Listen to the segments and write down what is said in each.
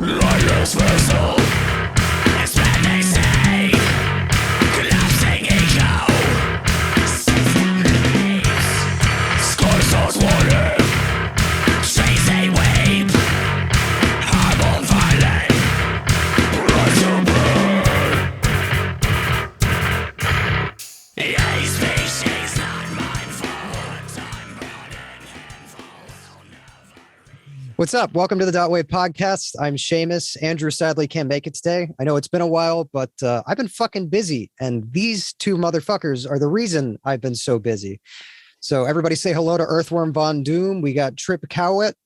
Liar's vessel is when they say collapsing ego. System leaves scars on water. Trees they weep. Horrible violent. Rise to burn. A species not mindful. Time brought in handfuls. What's up? Welcome to the Dot Wav Podcast. I'm Seamus. Andrew sadly can't make it today. I know it's been a while, but I've been fucking busy, and these two motherfuckers are the reason I've been so busy. So everybody say hello to Earthworm Von Doom. We got Trip Cowett.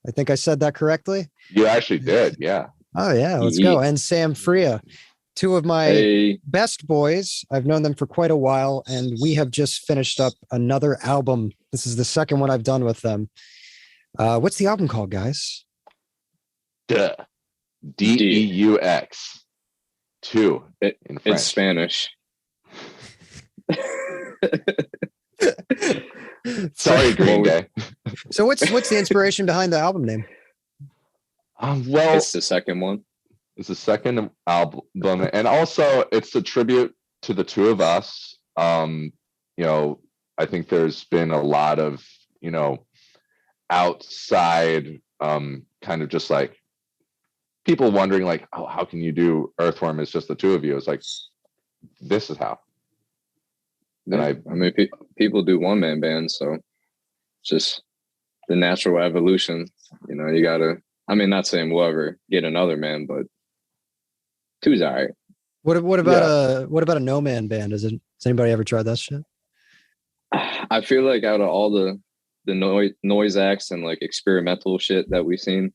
I think I said that correctly. You actually did, yeah. Oh, yeah. Let's go. And Sam Freya. Two of my best boys. I've known them for quite a while, and we have just finished up another album. This is the second one I've done with them. What's the album called, guys? Deux. Deux. Two. In French. It's Spanish. Sorry, Green Day. So what's the inspiration behind the album name? Well, It's the second one. it's the second album, and also it's a tribute to the two of us. I think there's been a lot of, outside kind of just like people wondering like, oh, how can you do Earthworm? It's just the two of you. It's like, this is how. And People do one-man bands, so it's just the natural evolution. You gotta. Not saying we'll ever get another man, but two's all right. What about a no man band? Has anybody ever tried that shit? I feel like out of all the noise acts and like experimental shit that we've seen,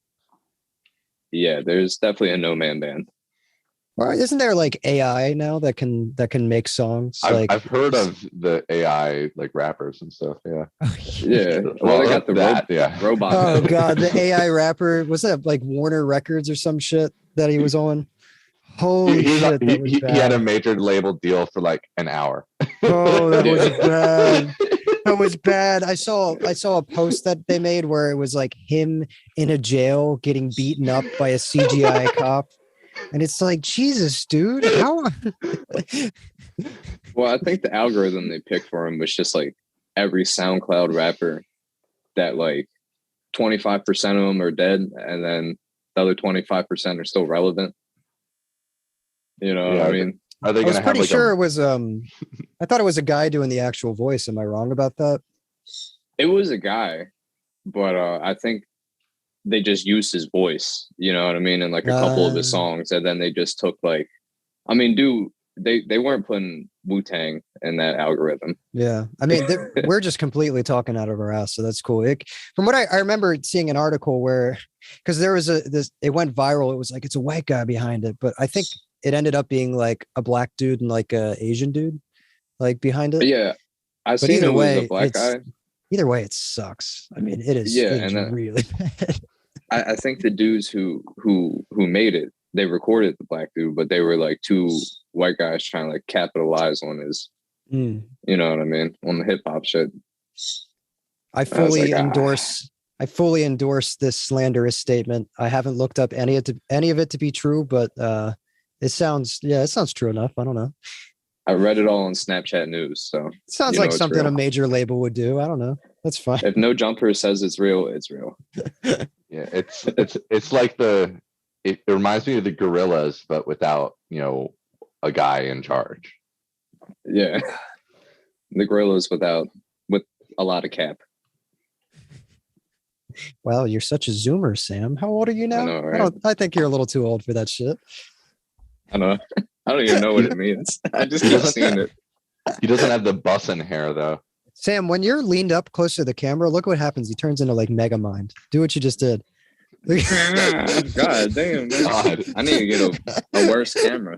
yeah, there's definitely a no man band. Or isn't there like AI now that can make songs? I've heard of the AI like rappers and stuff. Yeah. Yeah. Well, they got the robot. Oh god, the AI rapper, was that like Warner Records or some shit that he was on? Holy shit, he had a major label deal for like an hour. Oh, that was bad. That was bad. I saw a post that they made where it was like him in a jail getting beaten up by a CGI cop. And it's like, Jesus, dude, how? Well, I think the algorithm they picked for him was just like every SoundCloud rapper that like 25% of them are dead, and then the other 25% are still relevant. What I mean? Are they I was gonna pretty have sure it was I thought it was a guy doing the actual voice. Am I wrong about that? It was a guy, but I think they just used his voice, you know what I mean, in like a couple of his songs, and then they just took like, they weren't putting Wu-Tang in that algorithm. Yeah, we're just completely talking out of our ass, so that's cool. From what I remember seeing an article where, because there was it went viral. It was like it's a white guy behind it, but I think it ended up being like a black dude and like a Asian dude, like behind it. Yeah, but seen it was a black guy. Either way, it sucks. It is. Yeah, it's really bad. I think the dudes who made it, they recorded the black dude, but they were like two white guys trying to like capitalize on his, you know what I mean, on the hip hop shit. I fully endorse this slanderous statement. I haven't looked up any of it to be true, but it sounds true enough. I don't know. I read it all on Snapchat News, so it sounds like something a major label would do. I don't know. That's fine. If No Jumper says it's real, it's real. Yeah, it's like it reminds me of the Gorillas, but without a guy in charge. Yeah, the Gorillas with a lot of cap. Wow, you're such a zoomer, Sam. How old are you now? I know, right? I think you're a little too old for that shit. I know. I don't even know what it means. I just keep seeing it. He doesn't have the bussin' hair though. Sam, when you're leaned up close to the camera, look what happens. He turns into like Megamind. Do what you just did. God damn, God. I need to get a worse camera.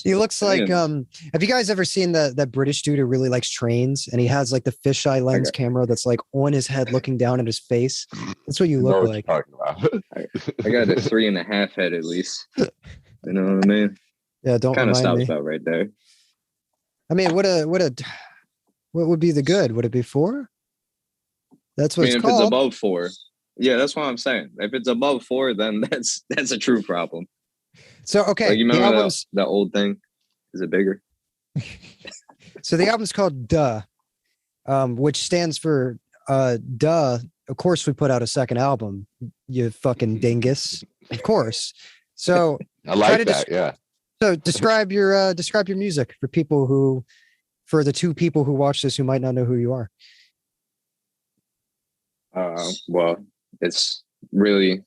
He looks like have you guys ever seen that British dude who really likes trains, and he has like the fisheye lens camera that's like on his head looking down at his face? That's what you look like. I got a 3.5 head at least. You know what I mean? Yeah, don't kind of remind stops me. out right there. What would be the good? Would it be 4? That's what it's if called. it's above 4, Yeah, that's what I'm saying. If it's above 4, then that's a true problem. So okay, Like, you remember the album's that old thing? Is it bigger? so the album's called Deux, which stands for Duh. Of course, we put out a second album. You fucking dingus. Of course. So I like that. Yeah. So describe your music for the 2 people who watch this who might not know who you are. Well, it's really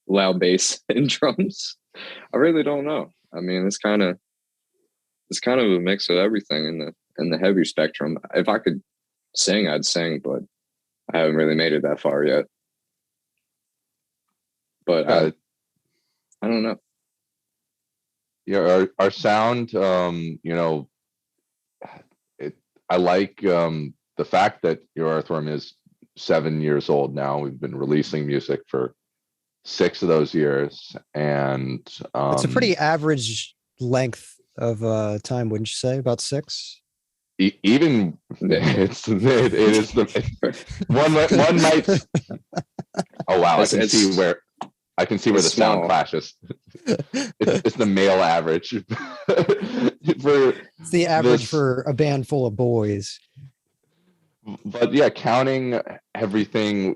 loud bass and drums. I really don't know. I mean, it's kind of a mix of everything in the heavy spectrum. If I could sing, I'd sing, but I haven't really made it that far yet. But I don't know. Yeah, our sound, I like the fact that your Earthworm is 7 years old now. We've been releasing music for 6 of those years, and it's a pretty average length of time, wouldn't you say? About 6. Even it is the one might. Oh wow! I can see where the sound clashes. It's the male average. It's the average for a band full of boys. But yeah, counting everything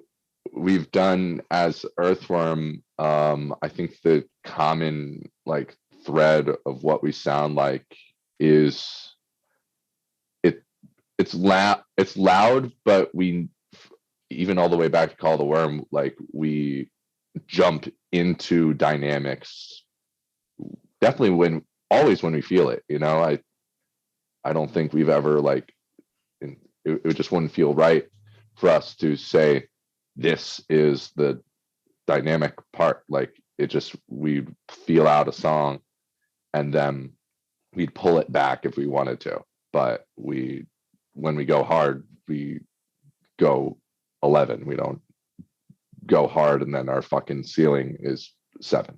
we've done as Earthworm, I think the common like thread of what we sound like is it's loud, but we, even all the way back to Call the Worm, like we jump into dynamics definitely always when we feel it. I don't think we've ever like it just wouldn't feel right for us to say this is the dynamic part. Like we'd feel out a song and then we'd pull it back if we wanted to, but when we go hard, we go 11. We don't go hard and then our fucking ceiling is 7.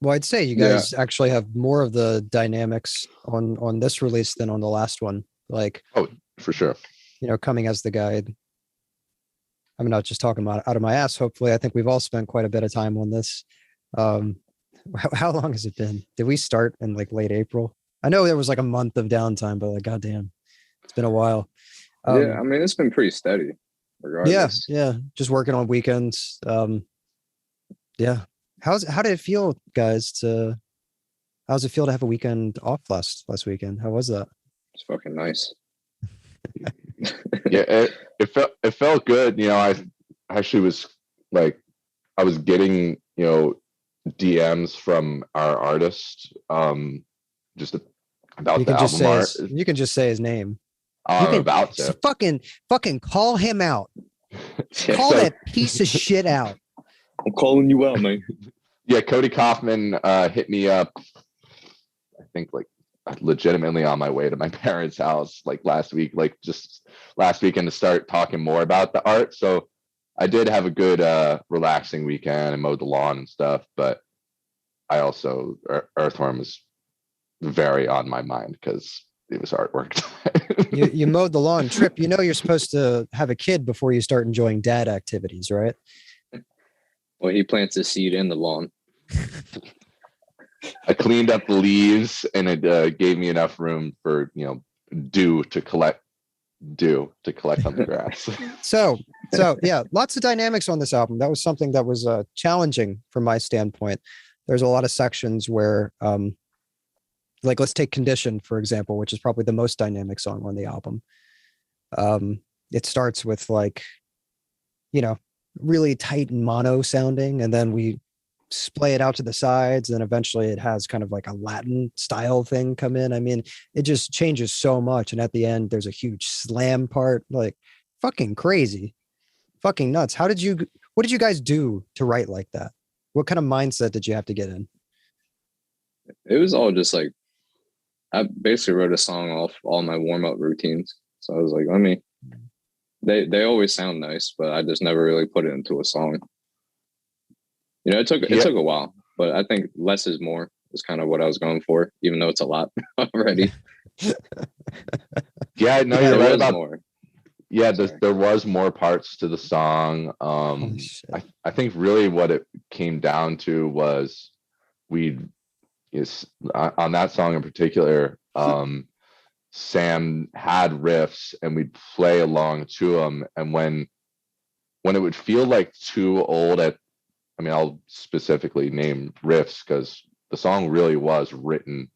Well, I'd say you guys actually have more of the dynamics on this release than on the last one. Like, oh, for sure. Coming as the guide. I'm not just talking about out of my ass. Hopefully, I think we've all spent quite a bit of time on this. How long has it been? Did we start in like late April? I know there was like a month of downtime, but like, goddamn, it's been a while. Yeah, I mean, it's been pretty steady. Regardless. Yeah, just working on weekends. Yeah. How did it feel, guys? How's it feel to have a weekend off last weekend? How was that? It's fucking nice. Yeah, it felt good. I actually was like, I was getting DMs from our artist just about the album art. You can just say his name. I'm about to fucking call him out. Call that piece of shit out. I'm calling you out, man. Yeah, Cody Kaufman hit me up, I think like legitimately on my way to my parents' house like last week, like just last weekend, to start talking more about the art. So I did have a good relaxing weekend and mowed the lawn and stuff, but I also Earthworm was very on my mind because it was artwork. you mowed the lawn. Trip, you're supposed to have a kid before you start enjoying dad activities, right? Well, he plants a seed in the lawn. I cleaned up the leaves and it gave me enough room for dew to collect on the grass. So yeah, lots of dynamics on this album. That was something that was challenging from my standpoint. There's a lot of sections where like, let's take Condition, for example, which is probably the most dynamic song on the album. It starts with like, really tight and mono sounding, and then we splay it out to the sides, and eventually it has kind of like a Latin style thing come in. I mean, it just changes so much. And at the end, there's a huge slam part, like fucking crazy, fucking nuts. What did you guys do to write like that? What kind of mindset did you have to get in? It was all just like, I basically wrote a song off all my warm-up routines. So I was like, they always sound nice, but I just never really put it into a song. It took a while, but I think less is more is kind of what I was going for, even though it's a lot already. Yeah, no, you're right about more. Yeah, Sorry. there was more parts to the song. Holy shit. I think really what it came down to was on that song in particular, Sam had riffs and we'd play along to them, and when it would feel like too old I'll specifically name riffs because the song really was written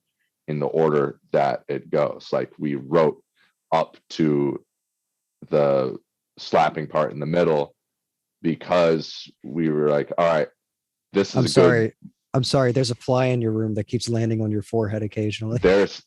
in the order that it goes. Like we wrote up to the slapping part in the middle because we were like, all right, this is I'm sorry. There's a fly in your room that keeps landing on your forehead occasionally. There's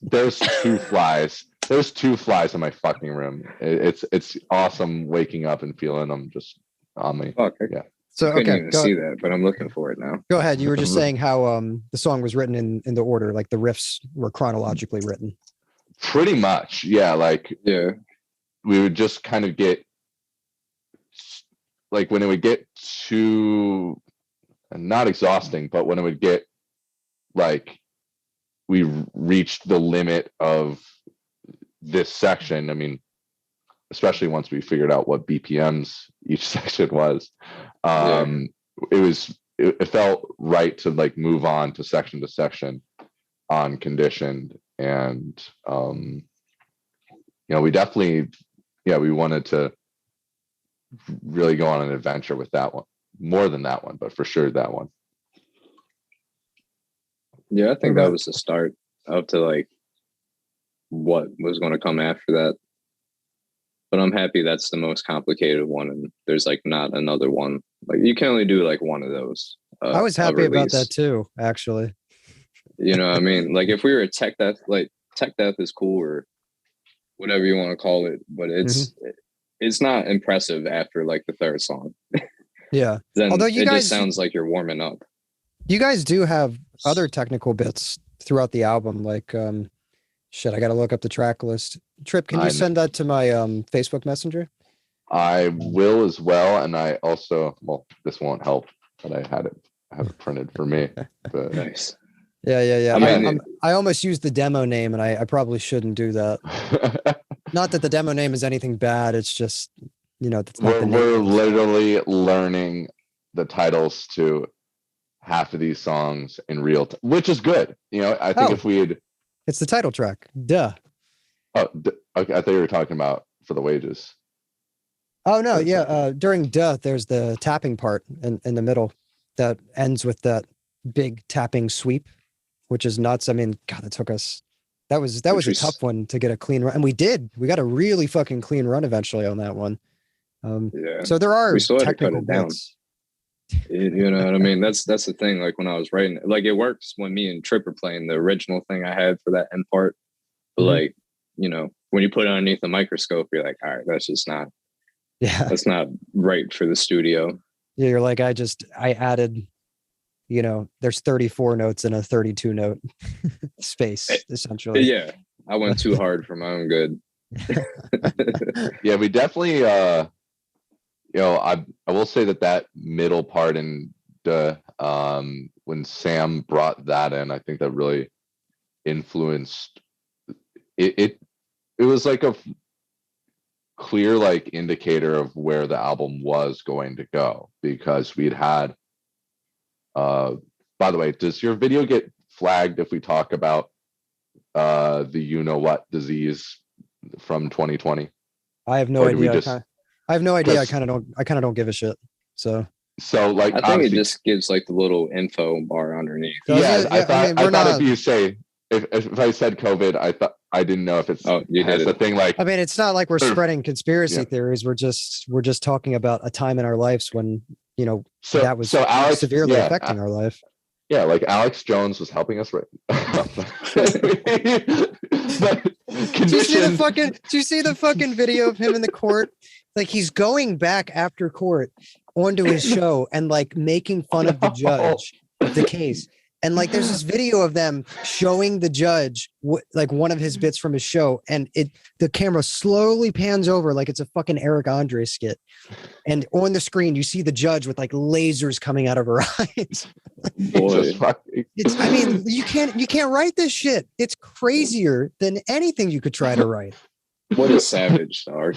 2 flies. There's 2 flies in my fucking room. It's awesome waking up and feeling them just on me. Fuck, Yeah. So I couldn't even see that, but I'm looking for it now. Go ahead. You were just saying how the song was written in the order, like the riffs were chronologically written. Pretty much, yeah. Like, yeah, we would just kind of get like when it would get too not exhausting, but when it would get like we reached the limit of this section. I mean, especially once we figured out what BPMs each section was, it felt right to like move on to section on Conditioned. And we definitely we wanted to really go on an adventure with that one, more than that one, but for sure that one. Yeah, I think that was the start up to like what was going to come after that. But I'm happy that's the most complicated one, and there's like not another one. Like you can only do like one of those. I was happy about that too, actually. You know what I mean? Like if we were a tech death, like tech death is cool or whatever you want to call it, but it's not impressive after like the third song. Yeah. Then although it just sounds like you're warming up. You guys do have other technical bits throughout the album, like I gotta look up the track list. Trip, can you send that to my Facebook Messenger? I will as well, and I also this won't help, but I have it printed for me. But nice. Yeah. I almost used the demo name, and I probably shouldn't do that. Not that the demo name is anything bad. It's just that's not we're literally learning the titles to half of these songs in real time, which is good. I think if we had. It's the title track. Duh. Oh, okay. I thought you were talking about For the Wages. Oh, no. Yeah. During Duh, there's the tapping part in the middle that ends with that big tapping sweep, which is nuts. I mean, God, it took us. That was a tough one to get a clean run. And we did. We got a really fucking clean run eventually on that one. So there are technical bits. You know what I mean? That's the thing. Like when I was writing, like it works when me and Trip are playing the original thing I had for that end part. But like, when you put it underneath the microscope, you're like, all right, that's just not. Yeah, that's not right for the studio. Yeah, you're like, I added. There's 34 notes in a 32 note space, essentially. Yeah, I went too hard for my own good. Yeah, we definitely. I will say that middle part in when Sam brought that in, I think that really influenced it. It was like a clear like indicator of where the album was going to go, because we'd had. By the way, does your video get flagged if we talk about the what disease from 2020? I have no idea. I have no idea. I kind of don't give a shit. So like I think it just gives like the little info bar underneath. I thought if you say if I said COVID, I didn't know if it's the thing. Like, I mean, it's not like we're spreading conspiracy theories. We're just talking about a time in our lives when that was Alex, severely affecting our life. Yeah, like Alex Jones was helping us. Right. Do you see the fucking video of him in the court? Like he's going back after court onto his show and like making fun of the judge of the case. And like there's this video of them showing the judge like one of his bits from his show, and the camera slowly pans over like it's a fucking Eric Andre skit. And on the screen you see the judge with like lasers coming out of her eyes. I mean, you can't write this shit. It's crazier than anything you could try to write. What a savage, dog.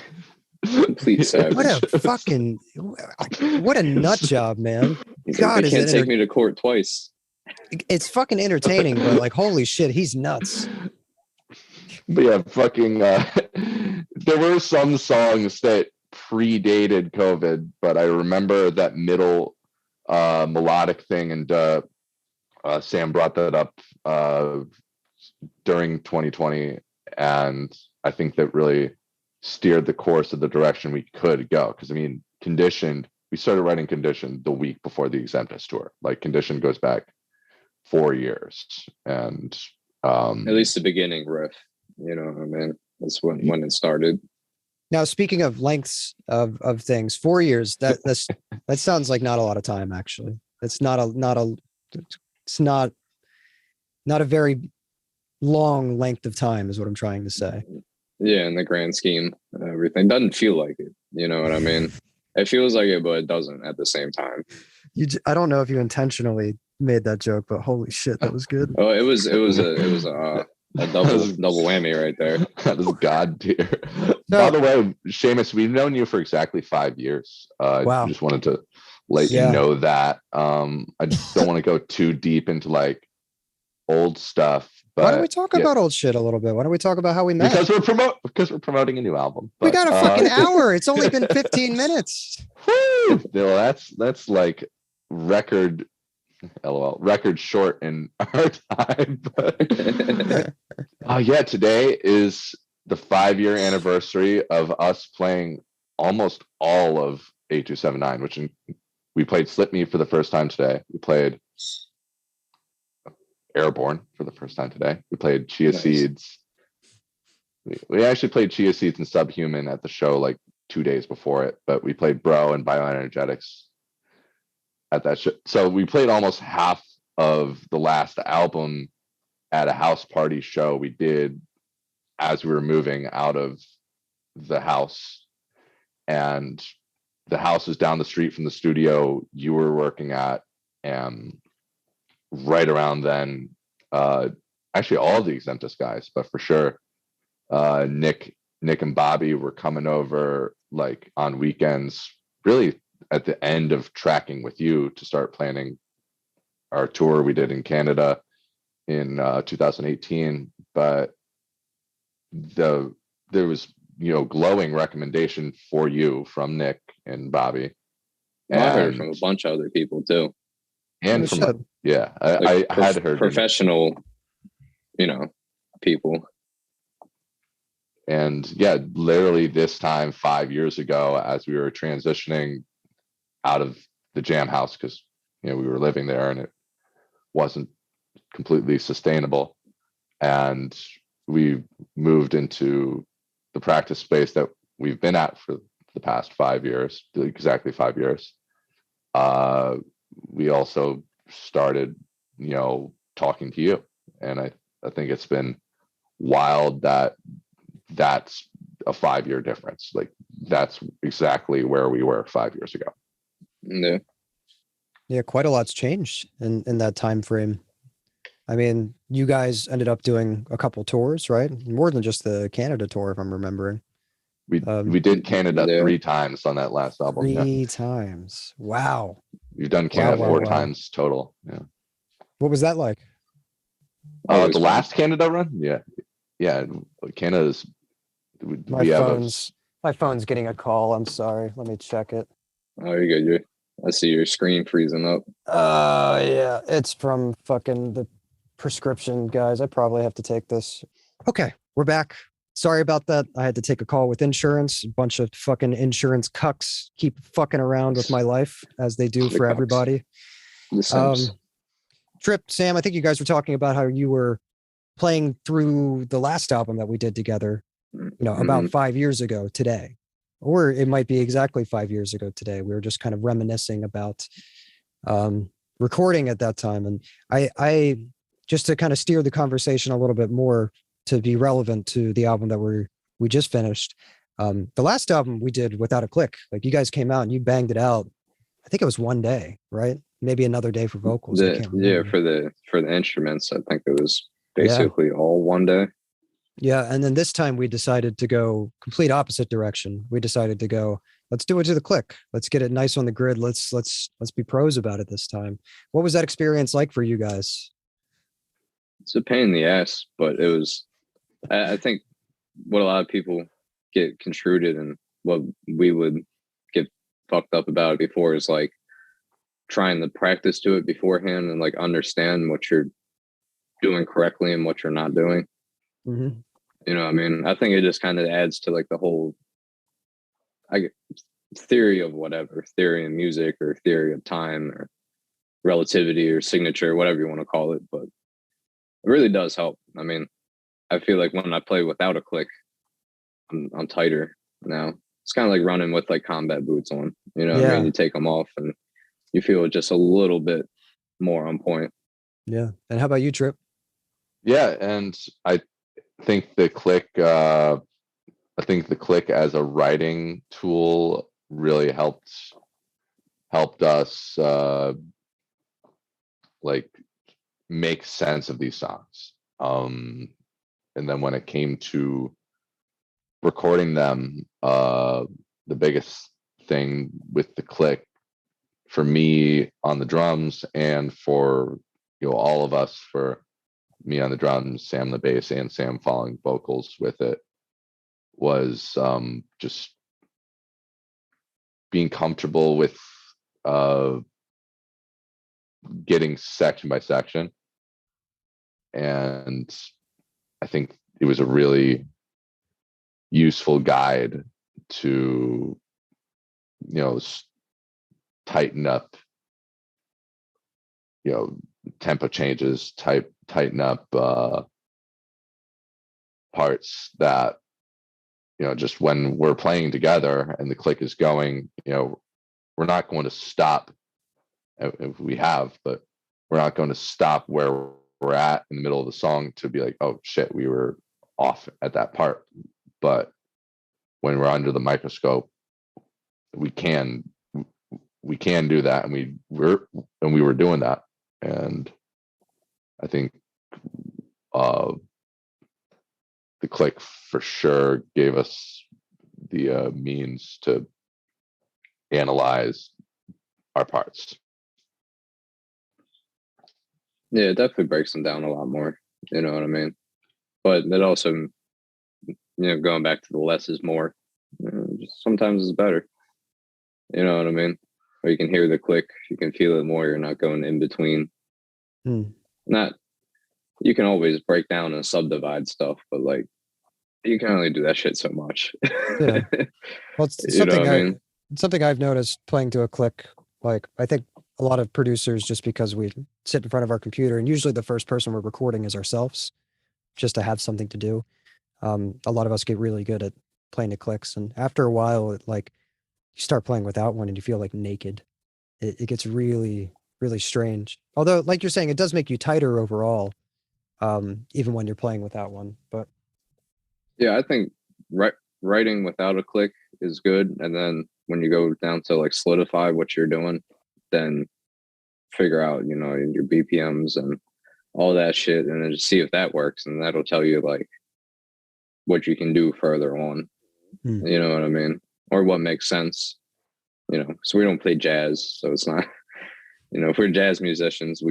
Complete savage. What a nut job, man. He's God, like, they is can't it take me to court twice. It's fucking entertaining, but like, holy shit, he's nuts. But yeah, fucking there were some songs that predated COVID, but I remember that middle melodic thing, and Sam brought that up during 2020, and I think that really steered the course of the direction we could go. Because I mean, Conditioned, we started writing Conditioned the week before the Exemptus tour. Like, Conditioned goes back 4 years, and at least the beginning riff, you know what I mean? That's when it started. Now, speaking of lengths of things, 4 years, that sounds like not a lot of time, actually. It's not a very long length of time is what I'm trying to say. Yeah, in the grand scheme, everything doesn't feel like it. You know what I mean? It feels like it, but it doesn't at the same time. I don't know if you intentionally made that joke, but holy shit, that was good. Oh, it was a double whammy right there. That is god tier. By the way, Seamus, we've known you for exactly 5 years. Wow. I just wanted to let you know that. I just don't want to go too deep into like old stuff. But why don't we talk about old shit a little bit? Why don't we talk about how we met? Because we're promoting a new album. But, we got a fucking hour. It's only been 15 minutes. Woo! Well, that's like record short in our time. But, yeah, today is the 5-year anniversary of us playing almost all of 8279, which we played Slip Me for the first time today. We played Airborne for the first time today. We played Chia Seeds. We actually played Chia Seeds and Subhuman at the show like 2 days before it, but we played Bro and Bioenergetics at that show. So we played almost half of the last album at a house party show we did as we were moving out of the house. And the house is down the street from the studio you were working at, and right around then, actually all the Exemptus guys, but for sure, Nick and Bobby were coming over like on weekends, really at the end of tracking with you to start planning our tour we did in Canada in 2018. But there was, glowing recommendation for you from Nick and Bobby. Well, I heard from a bunch of other people too. And from I had heard professional, people. And yeah, literally this time 5 years ago, as we were transitioning out of the jam house, because we were living there and it wasn't completely sustainable, and we moved into the practice space that we've been at for the past 5 years, exactly 5 years. We also started, talking to you, and I think it's been wild that that's a 5-year difference. Like, that's exactly where we were 5 years ago. Yeah, quite a lot's changed in that time frame. I mean, you guys ended up doing a couple tours, right? More than just the Canada tour, if I'm remembering. We did Canada 3 times on that last album. 3 times. Wow. We've done Canada 4 times total. Yeah. What was that like? The last Canada run? Yeah. Canada's. My phone's getting a call. I'm sorry. Let me check it. Oh, you're good. I see your screen freezing up. Yeah. It's from fucking the prescription guys. I probably have to take this. Okay, we're back. Sorry about that. I had to take a call with insurance. A bunch of fucking insurance cucks keep fucking around with my life, as they do for everybody. Trip, Sam, I think you guys were talking about how you were playing through the last album that we did together, about 5 years ago today. Or it might be exactly 5 years ago today. We were just kind of reminiscing about recording at that time. And I just to kind of steer the conversation a little bit more to be relevant to the album that we just finished. The last album we did without a click, like you guys came out and you banged it out. I think it was one day, right? Maybe another day for vocals. For the instruments, I think it was basically all one day. Yeah, and then this time we decided to go complete opposite direction. We decided to go, let's do it to the click. Let's get it nice on the grid. Let's be pros about it this time. What was that experience like for you guys? It's a pain in the ass, but it was. I think what a lot of people get construed and what we would get fucked up about it before is like trying to practice to it beforehand and like understand what you're doing correctly and what you're not doing. Mm-hmm. You know what I mean? I think it just kind of adds to like the whole theory of whatever, theory in music or theory of time or relativity or signature, whatever you want to call it. But it really does help. I mean, I feel like when I play without a click, I'm tighter now. It's kind of like running with like combat boots on. You know what I mean? You take them off and you feel just a little bit more on point. Yeah. And how about you, Trip? Yeah, and I think the click as a writing tool really helped us like make sense of these songs. And then when it came to recording them, the biggest thing with the click for me on the drums and for all of us, for me on the drums, Sam the bass, and Sam following vocals with it, was just being comfortable with getting section by section. And I think it was a really useful guide to tighten up tempo changes, tighten up parts that just when we're playing together and the click is going, we're not going to stop if we have, but we're not going to stop where we're at in the middle of the song to be like, oh shit, we were off at that part. But when we're under the microscope, we can do that, and we were doing that. And I think the click for sure gave us the means to analyze our parts. Yeah, it definitely breaks them down a lot more. You know what I mean? But it also, going back to the less is more. Just sometimes it's better. You know what I mean? Or you can hear the click, you can feel it more. You're not going in between. Not, you can always break down and subdivide stuff, but like you can only do that shit so much. Yeah. Well, it's something I've noticed playing to a click. Like I think a lot of producers, just because we sit in front of our computer and usually the first person we're recording is ourselves, just to have something to do. A lot of us get really good at playing to clicks, and after a while, you start playing without one and you feel like naked. It gets really, really strange. Although, like you're saying, it does make you tighter overall, even when you're playing without one. But yeah, I think writing without a click is good, and then when you go down to like solidify what you're doing, then figure out your BPMs and all that shit, and then just see if that works, and that'll tell you like what you can do further on. You know what I mean? Or what makes sense. So we don't play jazz, so it's not. If we're jazz musicians,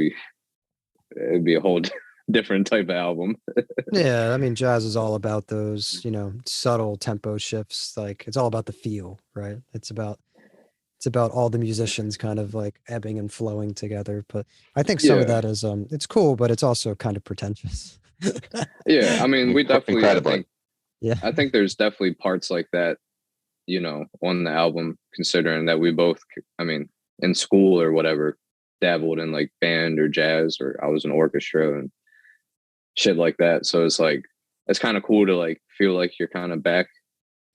it'd be a whole different type of album. Yeah, I mean, jazz is all about those, subtle tempo shifts. Like it's all about the feel, right? It's about all the musicians kind of like ebbing and flowing together. But I think some of that is it's cool, but it's also kind of pretentious. Yeah, I mean, we definitely I think there's definitely parts like that, on the album, considering that we both, I mean, in school or whatever, dabbled in like band or jazz, or I was in orchestra and shit like that. So it's like, it's kind of cool to like feel like you're kind of back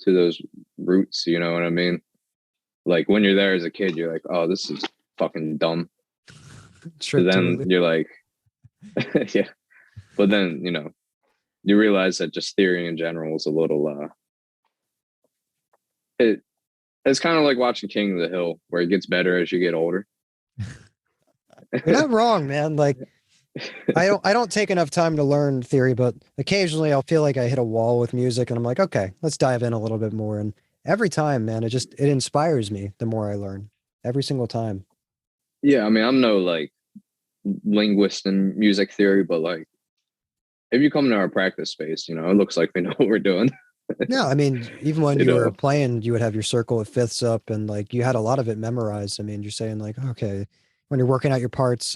to those roots. You know what I mean? Like when you're there as a kid, you're like, oh, this is fucking dumb. So then you're like, yeah. But then, you realize that just theory in general is a little, it's kind of like watching King of the Hill, where it gets better as you get older. You're not wrong, man. Like I don't take enough time to learn theory, but occasionally I'll feel like I hit a wall with music and I'm like, okay, let's dive in a little bit more. And every time, man, it inspires me the more I learn. Every single time. Yeah, I mean, I'm no like linguist in music theory, but like if you come to our practice space, it looks like we know what we're doing. Yeah, I mean, even when you you were know, playing, you would have your circle of fifths up and like you had a lot of it memorized. I mean, you're saying like, okay, when you're working out your parts,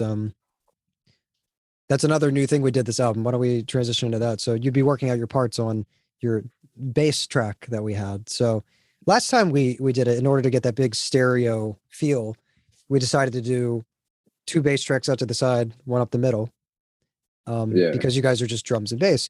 that's another new thing we did this album. Why don't we transition into that? So you'd be working out your parts on your bass track that we had. So last time we did it, in order to get that big stereo feel, we decided to do two bass tracks out to the side, one up the middle, yeah, because you guys are just drums and bass.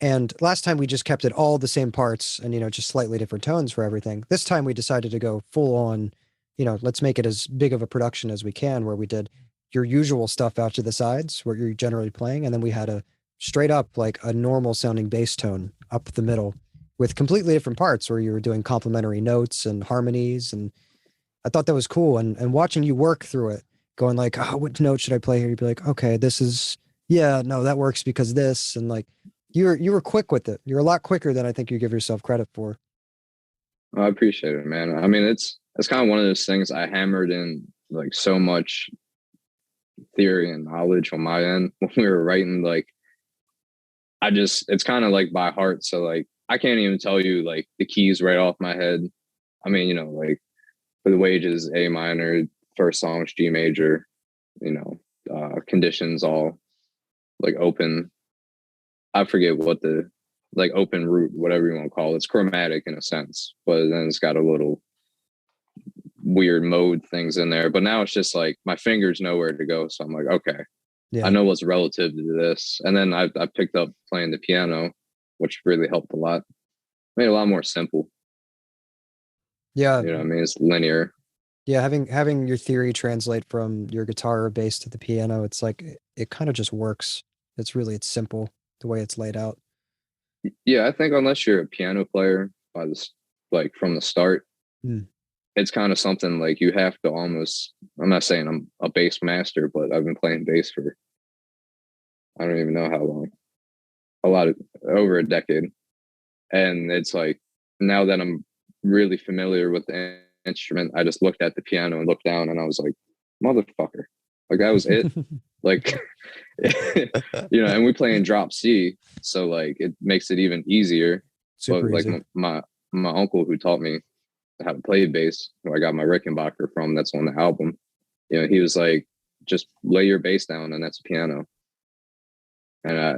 And last time we just kept it all the same parts and, just slightly different tones for everything. This time we decided to go full on, let's make it as big of a production as we can, where we did your usual stuff out to the sides where you're generally playing. And then we had a straight up, like a normal sounding bass tone up the middle with completely different parts where you were doing complementary notes and harmonies. And I thought that was cool. And watching you work through it, going like, oh, what note should I play here? You'd be like, okay, this is, yeah, no, that works because this. And like, you were quick with it. You're a lot quicker than I think you give yourself credit for. I appreciate it, man. I mean, it's kind of one of those things I hammered in like so much theory and knowledge on my end when we were writing. Like, it's kind of like by heart. So like, I can't even tell you like the keys right off my head. I mean, like for the wages, A minor, first song's G major, conditions all like open. I forget what the like open root, whatever you want to call it. It's chromatic in a sense, but then it's got a little weird mode things in there. But now it's just like my fingers know where to go. So I'm like, okay, Yeah. I know what's relative to this. And then I picked up playing the piano, which really helped a lot. Made it a lot more simple. Yeah. You know what I mean? It's linear. Yeah. Having your theory translate from your guitar or bass to the piano, it's like it kind of just works. It's simple the way it's laid out. Yeah, I think unless you're a piano player by this like from the start, it's kind of something like you have to almost, I'm not saying I'm a bass master, but I've been playing bass for I don't even know how long. Over a decade. And it's like now that I'm really familiar with the instrument, I just looked at the piano and looked down and I was like, motherfucker. Like that was it. Like and we play in drop C, so like it makes it even easier. Super But easy. like my uncle who taught me how to play bass, who I got my Rickenbacker from, that's on the album. He was like, just lay your bass down and that's a piano. And I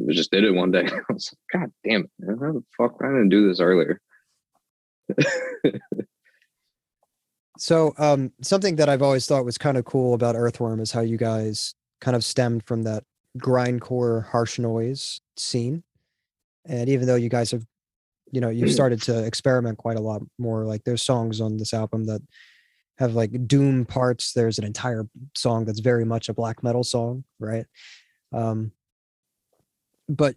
just did it one day. I was like, God damn it, man, how the fuck I didn't do this earlier? So something that I've always thought was kind of cool about Earthworm is how you guys kind of stemmed from that grindcore harsh noise scene. And even though you guys have, you've started to experiment quite a lot more, like there's songs on this album that have like doom parts. There's an entire song that's very much a black metal song, right? But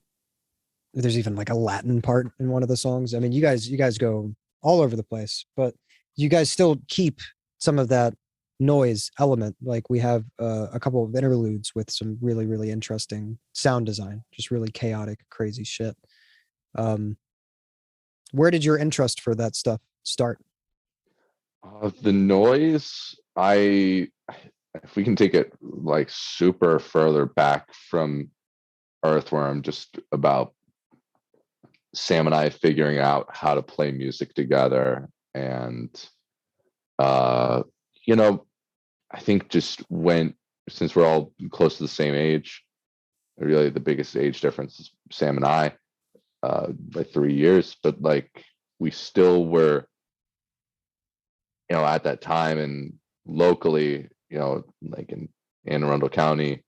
there's even like a Latin part in one of the songs. I mean, you guys go all over the place, but you guys still keep some of that noise element. Like we have a couple of interludes with some really, really interesting sound design, just really chaotic, crazy shit. Where did your interest for that stuff start? The noise, if we can take it like super further back from Earthworm, just about Sam and I figuring out how to play music together. And, I think just since we're all close to the same age, really the biggest age difference is Sam and I, by 3 years, but like we still were, at that time and locally, like in Anne Arundel County,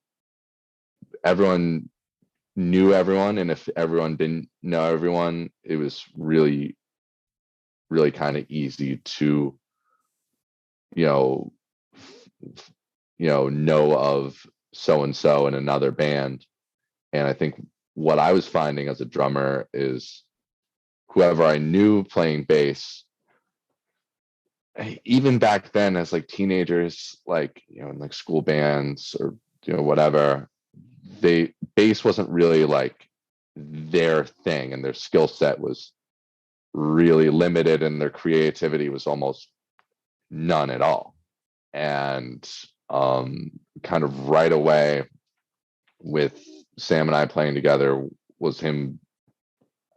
everyone knew everyone. And if everyone didn't know everyone, it was really, really kind of easy to, know of so-and-so in another band. And I think what I was finding as a drummer is whoever I knew playing bass, even back then as like teenagers, like, in like school bands or, whatever, bass wasn't really like their thing, and their skill set was really limited, and their creativity was almost none at all. And kind of right away with Sam and I playing together was him.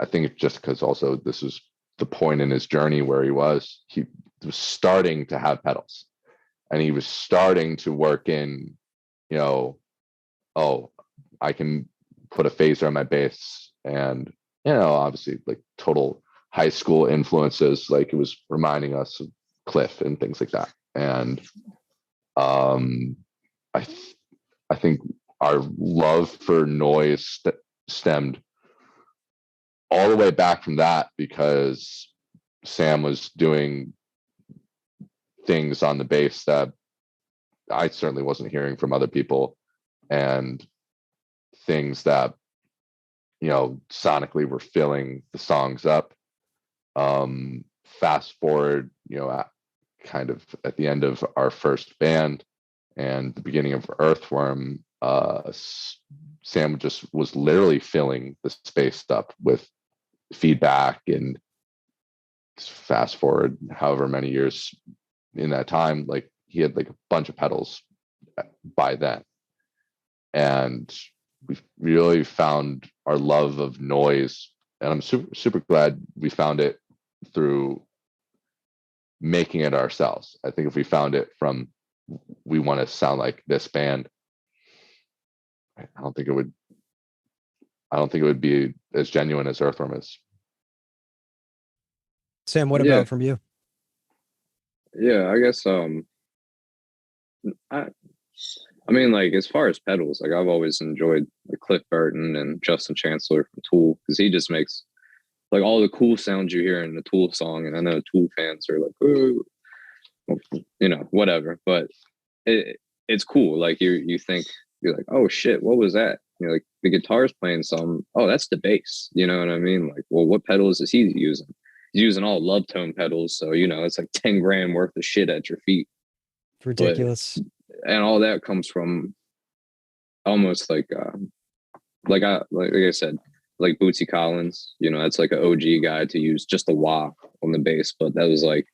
I think it's just because also this was the point in his journey where he was starting to have pedals, and he was starting to work in, oh, I can put a phaser on my bass, and obviously like total high school influences, like it was reminding us of Cliff and things like that. And I think our love for noise stemmed all the way back from that, because Sam was doing things on the bass that I certainly wasn't hearing from other people, and things that sonically were filling the songs up. Fast forward, kind of at the end of our first band and the beginning of Earthworm, Sam just was literally filling the space up with feedback. And fast forward however many years in that time, like he had like a bunch of pedals by then. And we really found our love of noise, and I'm super glad we found it through making it ourselves. I think if we found it from, we want to sound like this band, I don't think it would be as genuine as Earthworm is. Sam, what about from you? Yeah, I guess I mean, like, as far as pedals, like, I've always enjoyed like Cliff Burton and Justin Chancellor from Tool, because he just makes like all the cool sounds you hear in the Tool song. And I know Tool fans are like, ooh, whatever, but it's cool. Like you think, you're like, oh shit, what was that? Like the guitar's playing some, oh, that's the bass. You know what I mean? Like, well, what pedals is he using? He's using all love tone pedals, so it's like 10 grand worth of shit at your feet. It's ridiculous. And all that comes from almost like I said, like Bootsy Collins. That's like an OG guy to use just a wah on the bass. But that was like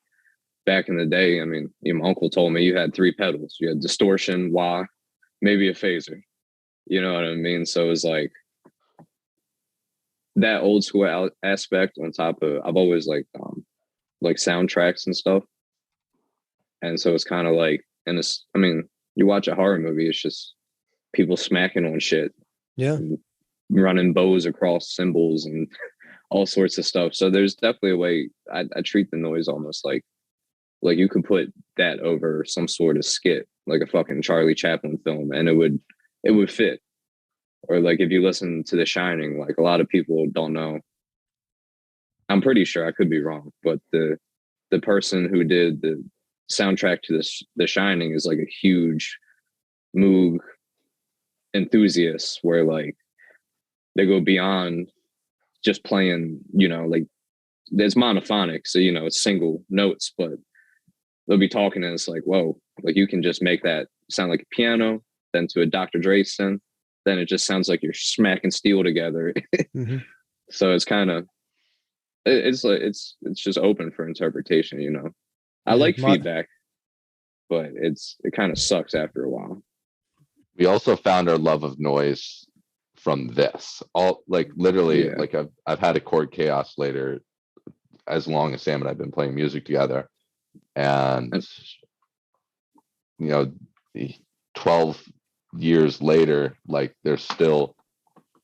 back in the day. I mean, my uncle told me you had 3 pedals. You had distortion, wah, maybe a phaser. You know what I mean? So it was like that old school aspect on top of, I've always like soundtracks and stuff. And so it's kind of like, and it's, I mean, you watch a horror movie, it's just people smacking on shit. Yeah. Running bows across cymbals and all sorts of stuff. So there's definitely a way I treat the noise almost like you could put that over some sort of skit, like a fucking Charlie Chaplin film, and it would fit. Or like if you listen to The Shining, like a lot of people don't know. I'm pretty sure, I could be wrong, but the person who did the soundtrack to The Shining is like a huge Moog enthusiast, where like they go beyond just playing, like there's monophonic, so it's single notes, but they'll be talking and it's like, whoa, like you can just make that sound like a piano, then to a Dr. Dre synth, then it just sounds like you're smacking steel together. Mm-hmm. So it's kind of, it's like it's just open for interpretation. I like feedback, but it kind of sucks after a while. We also found our love of noise from this, all like literally, like I've had a chord chaos later as long as Sam and I've been playing music together, and 12 years later, like there's still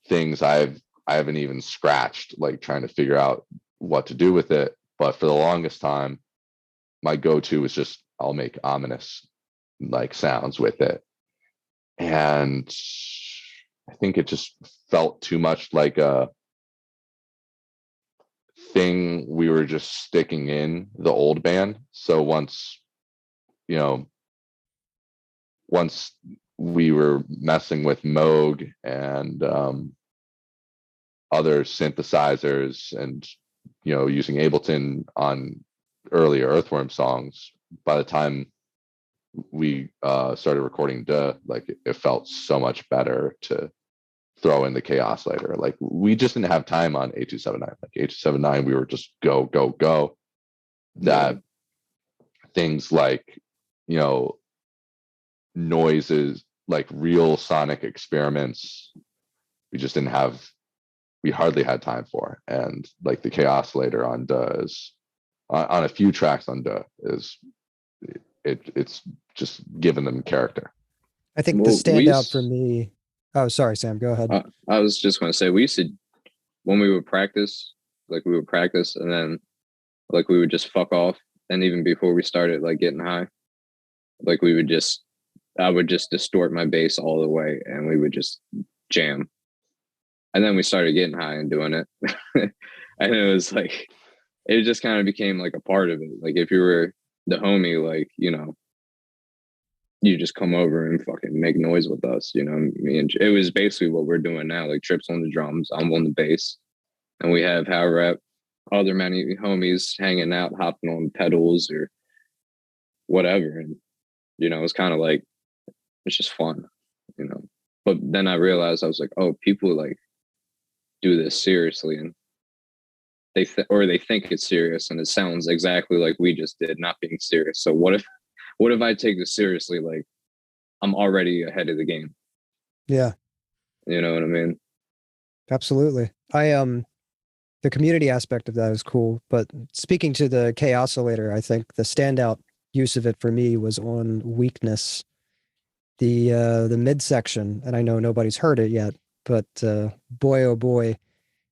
things I haven't even scratched, like trying to figure out what to do with it. But for the longest time, my go-to was just, I'll make ominous like sounds with it, and I think it just felt too much like a thing we were just sticking in the old band. So once we were messing with Moog and other synthesizers and using Ableton on earlier Earthworm songs, by the time we started recording Deux, like it felt so much better to throw in the chaos later. Like we just didn't have time on 8279. Like 8279, we were just go. That things like, you know, noises, like real sonic experiments, we hardly had time for. And like the chaos later on Deux, on a few tracks on Deux, it's just given them character. I think the standout for me. Oh, sorry, Sam. Go ahead. I was just going to say, we used to, when we would practice, and then like we would just fuck off. And even before we started like getting high, like I would just distort my bass all the way, and we would just jam. And then we started getting high and doing it, and it was like, it just kind of became like a part of it. Like if you were the homie, like, you know, you just come over and fucking make noise with us, you know. Me and it was basically what we're doing now. Like Tripp's on the drums, I'm on the bass, and we have however other many homies hanging out, hopping on pedals or whatever. And you know, it's kind of like, it's just fun, you know. But then I realized, I was like, oh, people like do this seriously, and they think it's serious, and it sounds exactly like we just did, not being serious. So what if I take this seriously? Like I'm already ahead of the game. Yeah. You know what I mean? Absolutely. The community aspect of that is cool, but speaking to the K-oscillator, I think the standout use of it for me was on Weakness, the midsection, and I know nobody's heard it yet, but boy oh boy,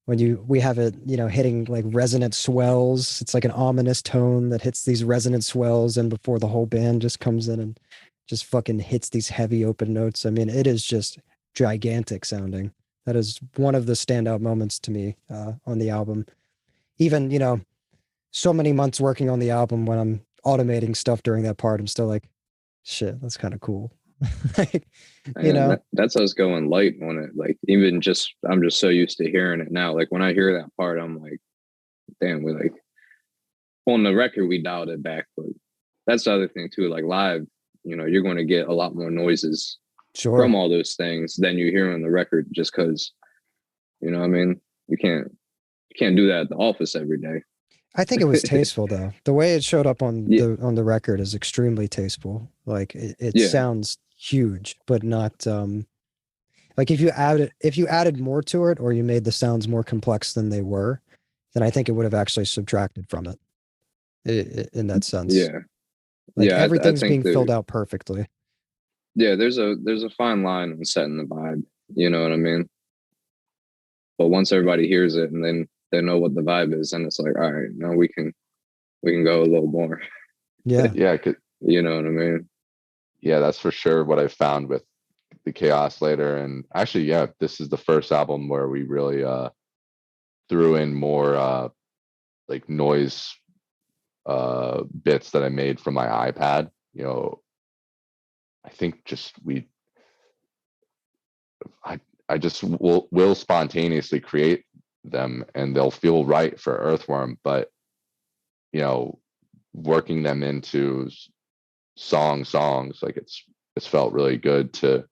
when we have it, you know, hitting like resonant swells, it's like an ominous tone that hits these resonant swells, and before the whole band just comes in and just fucking hits these heavy open notes. I mean, it is just gigantic sounding. That is one of the standout moments to me on the album. Even, you know, so many months working on the album, when I'm automating stuff during that part, I'm still like, shit, that's kind of cool. Like, you know, that's us going light on it. Like even just, I'm just so used to hearing it now. Like when I hear that part, I'm like, damn, we like on the record, we dialed it back. But that's the other thing too. Like live, you know, you're going to get a lot more noises from all those things than you hear on the record, just because, you know what I mean? You can't do that at the office every day. I think it was tasteful though. The way it showed up on the record is extremely tasteful. Like it sounds huge, but not like if you added more to it, or you made the sounds more complex than they were, then I think it would have actually subtracted from it in that sense. Yeah. Like everything's being filled out perfectly. Yeah, there's a fine line on setting the vibe, you know what I mean? But once everybody hears it and then they know what the vibe is, and it's like, all right, now we can go a little more. Yeah. Yeah. You know what I mean? Yeah, that's for sure what I found with the Chaos later. And actually, yeah, this is the first album where we really threw in more like noise bits that I made from my iPad. You know, I think just I just will spontaneously create them, and they'll feel right for Earthworm, but you know, working them into songs, like it's felt really good to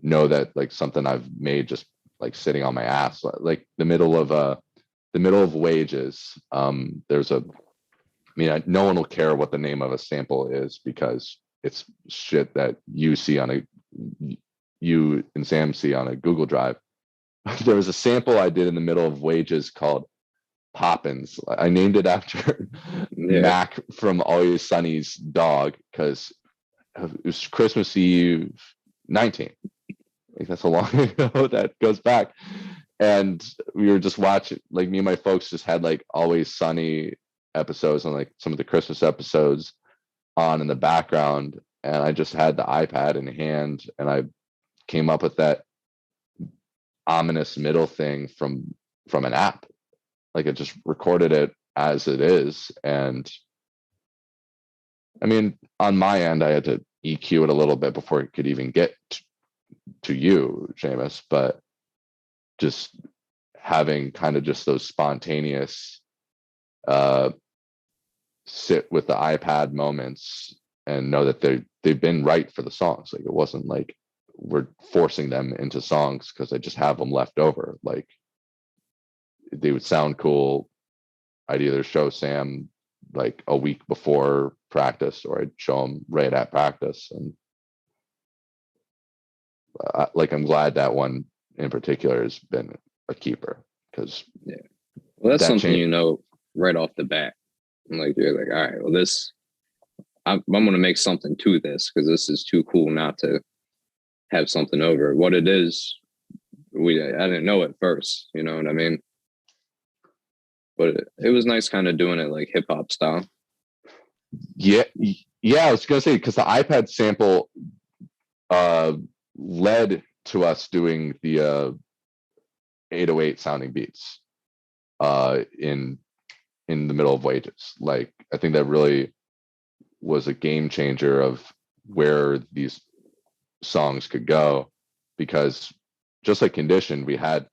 know that like something I've made just like sitting on my ass, like the middle of Wages. There's no one will care what the name of a sample is, because it's shit that you and Sam see on a Google Drive. There was a sample I did in the middle of Wages called Poppins. I named it after Mac from Always Sunny's dog, because it was Christmas Eve 19. Like that's a long ago that goes back. And we were just watching, like me and my folks just had like Always Sunny episodes and like some of the Christmas episodes on in the background. And I just had the iPad in hand, and I came up with that ominous middle thing from an app. Like it just recorded it as it is. And I mean, on my end, I had to EQ it a little bit before it could even get to you, Seamus, but just having kind of just those spontaneous sit with the iPad moments and know that they've been right for the songs. Like it wasn't like we're forcing them into songs because I just have them left over. Like they would sound cool. I'd either show Sam like a week before practice, or I'd show him right at practice. And I'm glad that one in particular has been a keeper, because well, that's something you know right off the bat. And like you're like, all right, well, this I'm going to make something to this because this is too cool not to have something over. What it is, I didn't know at first, you know what I mean? But it was nice kind of doing it like hip hop style. Yeah, I was gonna say, because the iPad sample led to us doing the 808 sounding beats in the middle of Wages. Like I think that really was a game changer of where these songs could go, because just like Conditioned, we had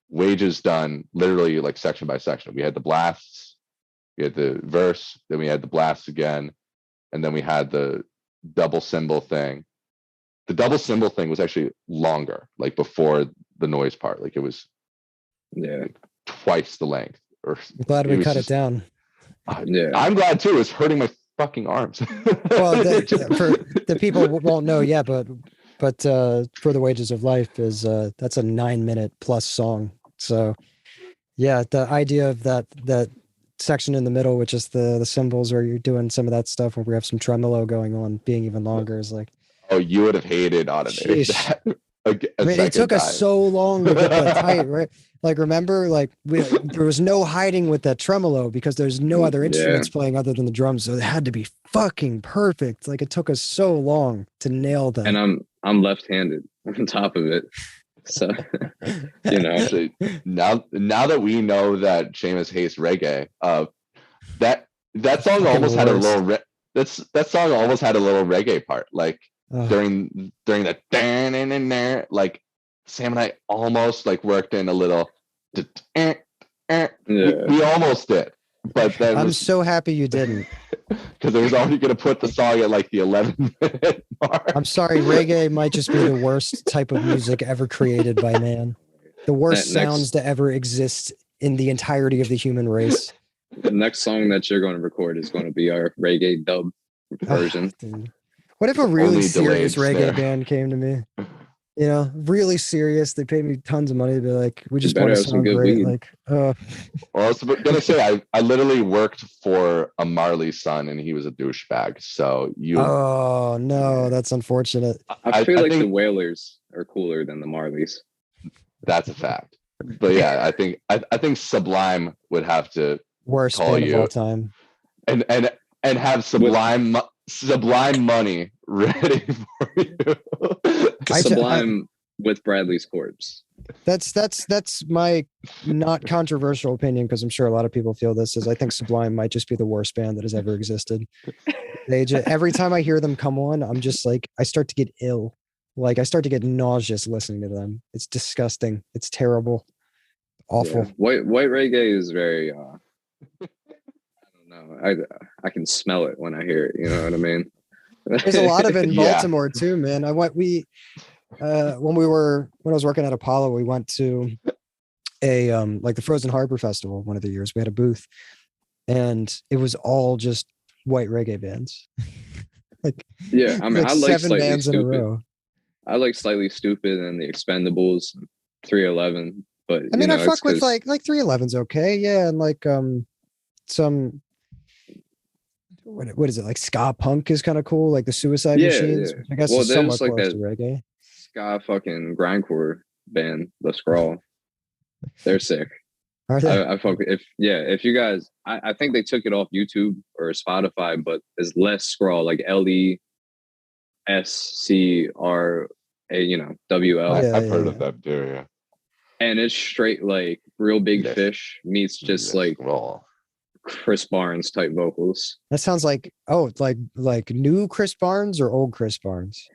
Wages done literally like section by section. We had the blasts, we had the verse, then we had the blasts again, and then we had the double cymbal thing. The double cymbal thing was actually longer, like before the noise part. Like it was like twice the length. Or I'm glad we cut it down. I'm glad too. It's hurting my fucking arms. Well, for the people won't know yet, but For the Wages of Life is that's a 9-minute plus song. So yeah, the idea of that section in the middle, which is the cymbals where you're doing some of that stuff where we have some tremolo going on, being even longer, is like, oh, you would have hated automating that. I mean, it took us so long to get that tight, right? Like, remember, like there was no hiding with that tremolo because there's no other instruments playing other than the drums, so it had to be fucking perfect. Like, it took us so long to nail that. And I'm left-handed on top of it, so you know. Actually, now that we know that Seamus hates reggae, that song almost had a little that song almost had a little reggae part, like. During the like Sam and I almost like worked in a little we almost did, but then I'm so happy you didn't, because it was already going to put the song at like the 11-minute mark. I'm sorry, reggae might just be the worst type of music ever created by man, the worst sounds to ever exist in the entirety of the human race. The next song that you're going to record is going to be our reggae dub version. What if a really serious reggae band came to me? You know, really serious. They paid me tons of money to be like, we just want to sound great. Weed. Like, well, I was gonna say, I literally worked for a Marley son, and he was a douchebag. So you. Oh no, that's unfortunate. I feel like the Wailers are cooler than the Marleys. That's a fact. But yeah, I think Sublime would have to worst band of all time, and have Sublime money ready for you. Sublime with Bradley's corpse. That's my not controversial opinion, because I'm sure a lot of people feel this, is I think Sublime might just be the worst band that has ever existed. Every time I hear them come on, I'm just like, I start to get ill. Like I start to get nauseous listening to them. It's disgusting. It's terrible. Awful. Yeah. White reggae is very I can smell it when I hear it. You know what I mean? There's a lot of it in Baltimore too, man. When I was working at Apollo, we went to a like the Frozen Harbor Festival one of the years. We had a booth, and it was all just white reggae bands. Like, yeah, I mean, like I like 7 bands in a row. I like Slightly Stupid and the Expendables, 311. But I mean, I fuck with like 311's okay, yeah, and like some. What is it, like ska punk is kind of cool, like the Suicide Machines. Yeah. I guess well, it's somewhat like close to reggae. Ska fucking grindcore band, The Scrawl. They're sick. Are they? I fuck if you guys, I think they took it off YouTube or Spotify, but there's less scrawl, like LESCRA, WL. I've heard of that too, yeah. And it's straight like Real Big Fish meets just like Chris Barnes type vocals. That sounds like like new Chris Barnes or old Chris Barnes.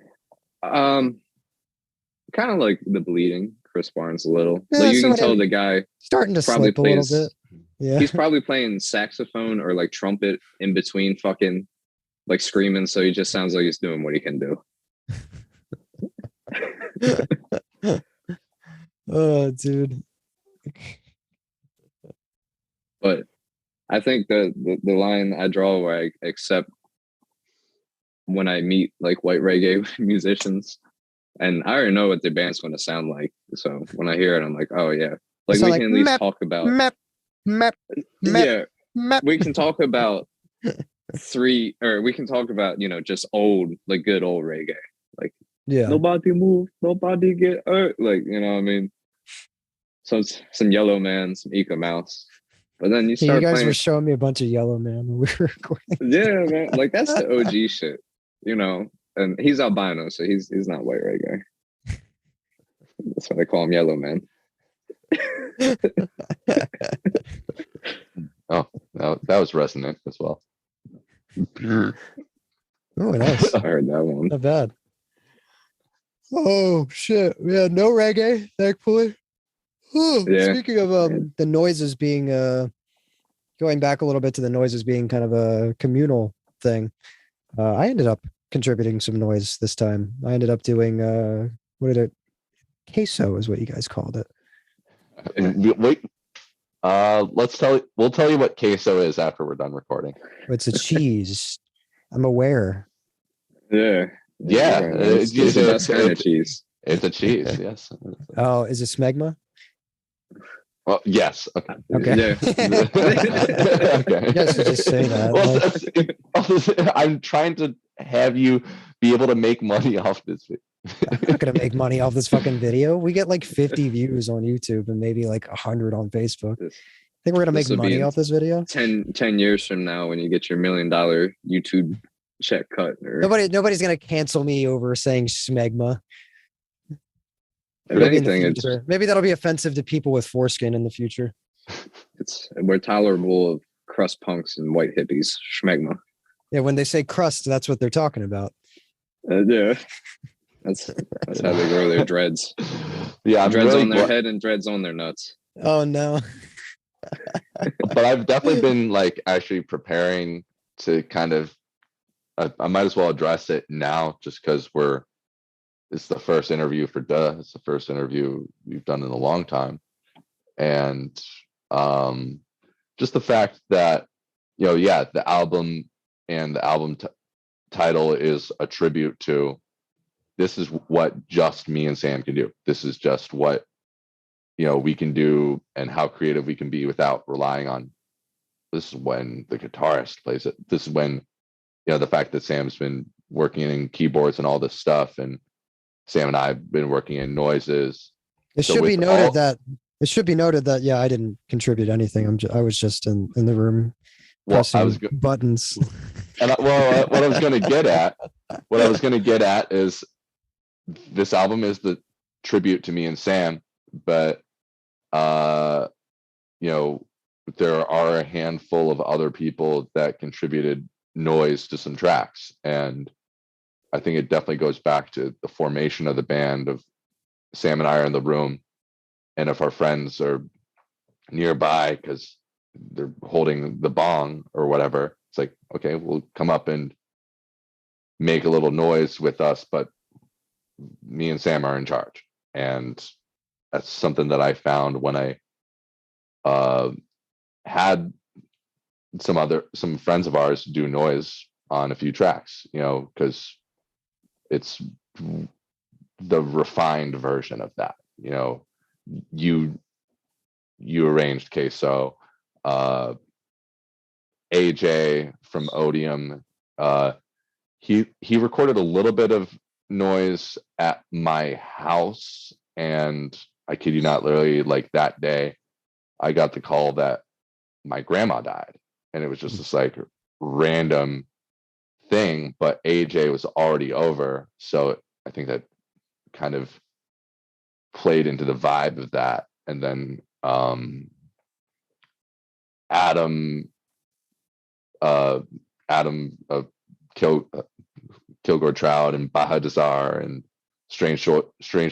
Kind of like the Bleeding Chris Barnes a little. Yeah, you can tell the guy starting to slip a little bit. Yeah, he's probably playing saxophone or like trumpet in between fucking like screaming, so he just sounds like he's doing what he can do. Oh, dude. But I think the line I draw where I accept when I meet like white reggae musicians, and I already know what the band's going to sound like. So when I hear it, I'm like, oh yeah, like we can at least talk about yeah, we can talk about we can talk about just old, like good old reggae, like nobody move, nobody get hurt, like what I mean. Some Yellow Man, some Eka Mouse. But then you start you guys playing. were showing me a bunch of Yellow Man when we were recording. Yeah, man. Like that's the OG shit, And he's albino, so he's not white reggae. That's why they call him Yellow Man. Oh, that was resonant as well. Oh, nice. I heard that one. Not bad. Oh shit. Yeah, no reggae, thankfully. Yeah. Speaking of the noises being going back a little bit to the noises being kind of a communal thing, I ended up contributing some noise this time. I ended up doing Queso is what you guys called it. Wait, we'll tell you what queso is after we're done recording. It's a cheese. I'm aware. Yeah. It's the best kind of cheese. It's a cheese, yes. Oh, is it smegma? Well, yes. Okay. Yeah. Okay. Yes, just say that. Well, I'm trying to have you be able to make money off this video. I'm not gonna make money off this fucking video. We get like 50 views on YouTube and maybe like 100 on Facebook. I think we're gonna make money off this video. 10 years from now, when you get your $1 million YouTube check cut, nobody's gonna cancel me over saying smegma. If anything, maybe that'll be offensive to people with foreskin in the future. We're tolerable of crust punks and white hippies. Schmegma. Yeah, when they say crust, that's what they're talking about. Yeah, that's how they grow their dreads. Yeah, dreads on their head and dreads on their nuts. Oh no! But I've definitely been like actually preparing to kind of. I might as well address it now, just because it's the first interview for Deux. It's the first interview we've done in a long time. And just the fact that, the album and the album title is a tribute to, this is what just me and Sam can do. This is just what, we can do and how creative we can be without relying on, this is when the guitarist plays it. This is when, the fact that Sam's been working in keyboards and all this stuff, and Sam and I have been working in noises. It should be noted that I didn't contribute anything. I was just in the room pressing buttons. And what I was going to get at is this album is the tribute to me and Sam, but there are a handful of other people that contributed noise to some tracks, and I think it definitely goes back to the formation of the band of Sam and I are in the room, and if our friends are nearby because they're holding the bong or whatever, it's like, okay, we'll come up and make a little noise with us, but me and Sam are in charge. And that's something that I found when I had some friends of ours do noise on a few tracks, because it's the refined version of that. You arranged Queso, AJ from Odium. He recorded a little bit of noise at my house, and I kid you not, literally like that day, I got the call that my grandma died, and it was just this like random thing, but AJ was already over, so I think that kind of played into the vibe of that. And then Adam of Kilgore Trout and Baja Desar and Strange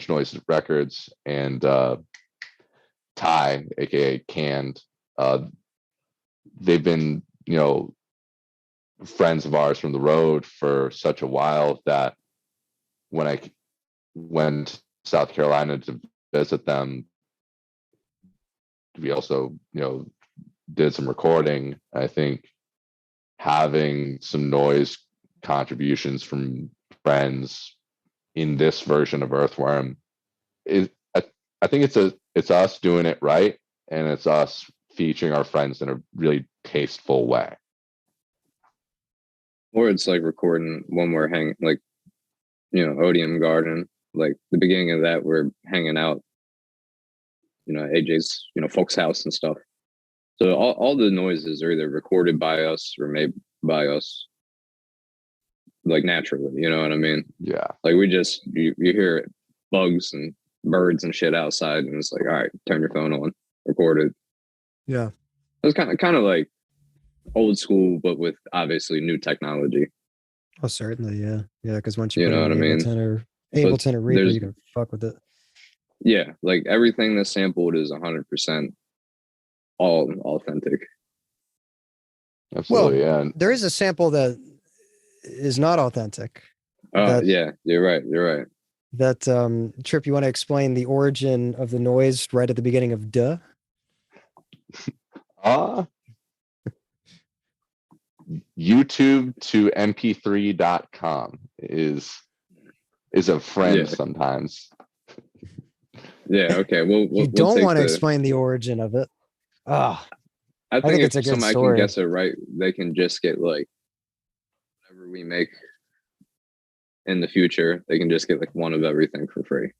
Noise Records and Ty, aka Canned, they've been friends of ours from the road for such a while that when I went South Carolina to visit them. We also, did some recording. I think having some noise contributions from friends in this version of Earthworm is, I think it's us doing it right, and it's us featuring our friends in a really tasteful way. Or it's like recording when we're hanging, like, Odium Garden, like the beginning of that, we're hanging out, AJ's, folks' house and stuff. So all the noises are either recorded by us or made by us, like naturally, you know what I mean? Yeah. Like we just, you hear bugs and birds and shit outside, and it's like, all right, turn your phone on, record it. Yeah. It's kind of like old school, but with obviously new technology. Oh, certainly. Yeah. Yeah. Because once you You put know in what I mean? Ableton or Reaper, you can fuck with it. Yeah. Like everything that's sampled is 100% all authentic. Absolutely. Well, yeah. there is a sample that is not authentic. Yeah, you're right. That Trip, you want to explain the origin of the noise right at the beginning of Deux? YouTube to mp3.com is a friend sometimes. Yeah, okay. Well, you don't want to explain the origin of it. I think it's a good somebody story. Can guess it right, they can just get like whatever we make in the future. They can just get like one of everything for free.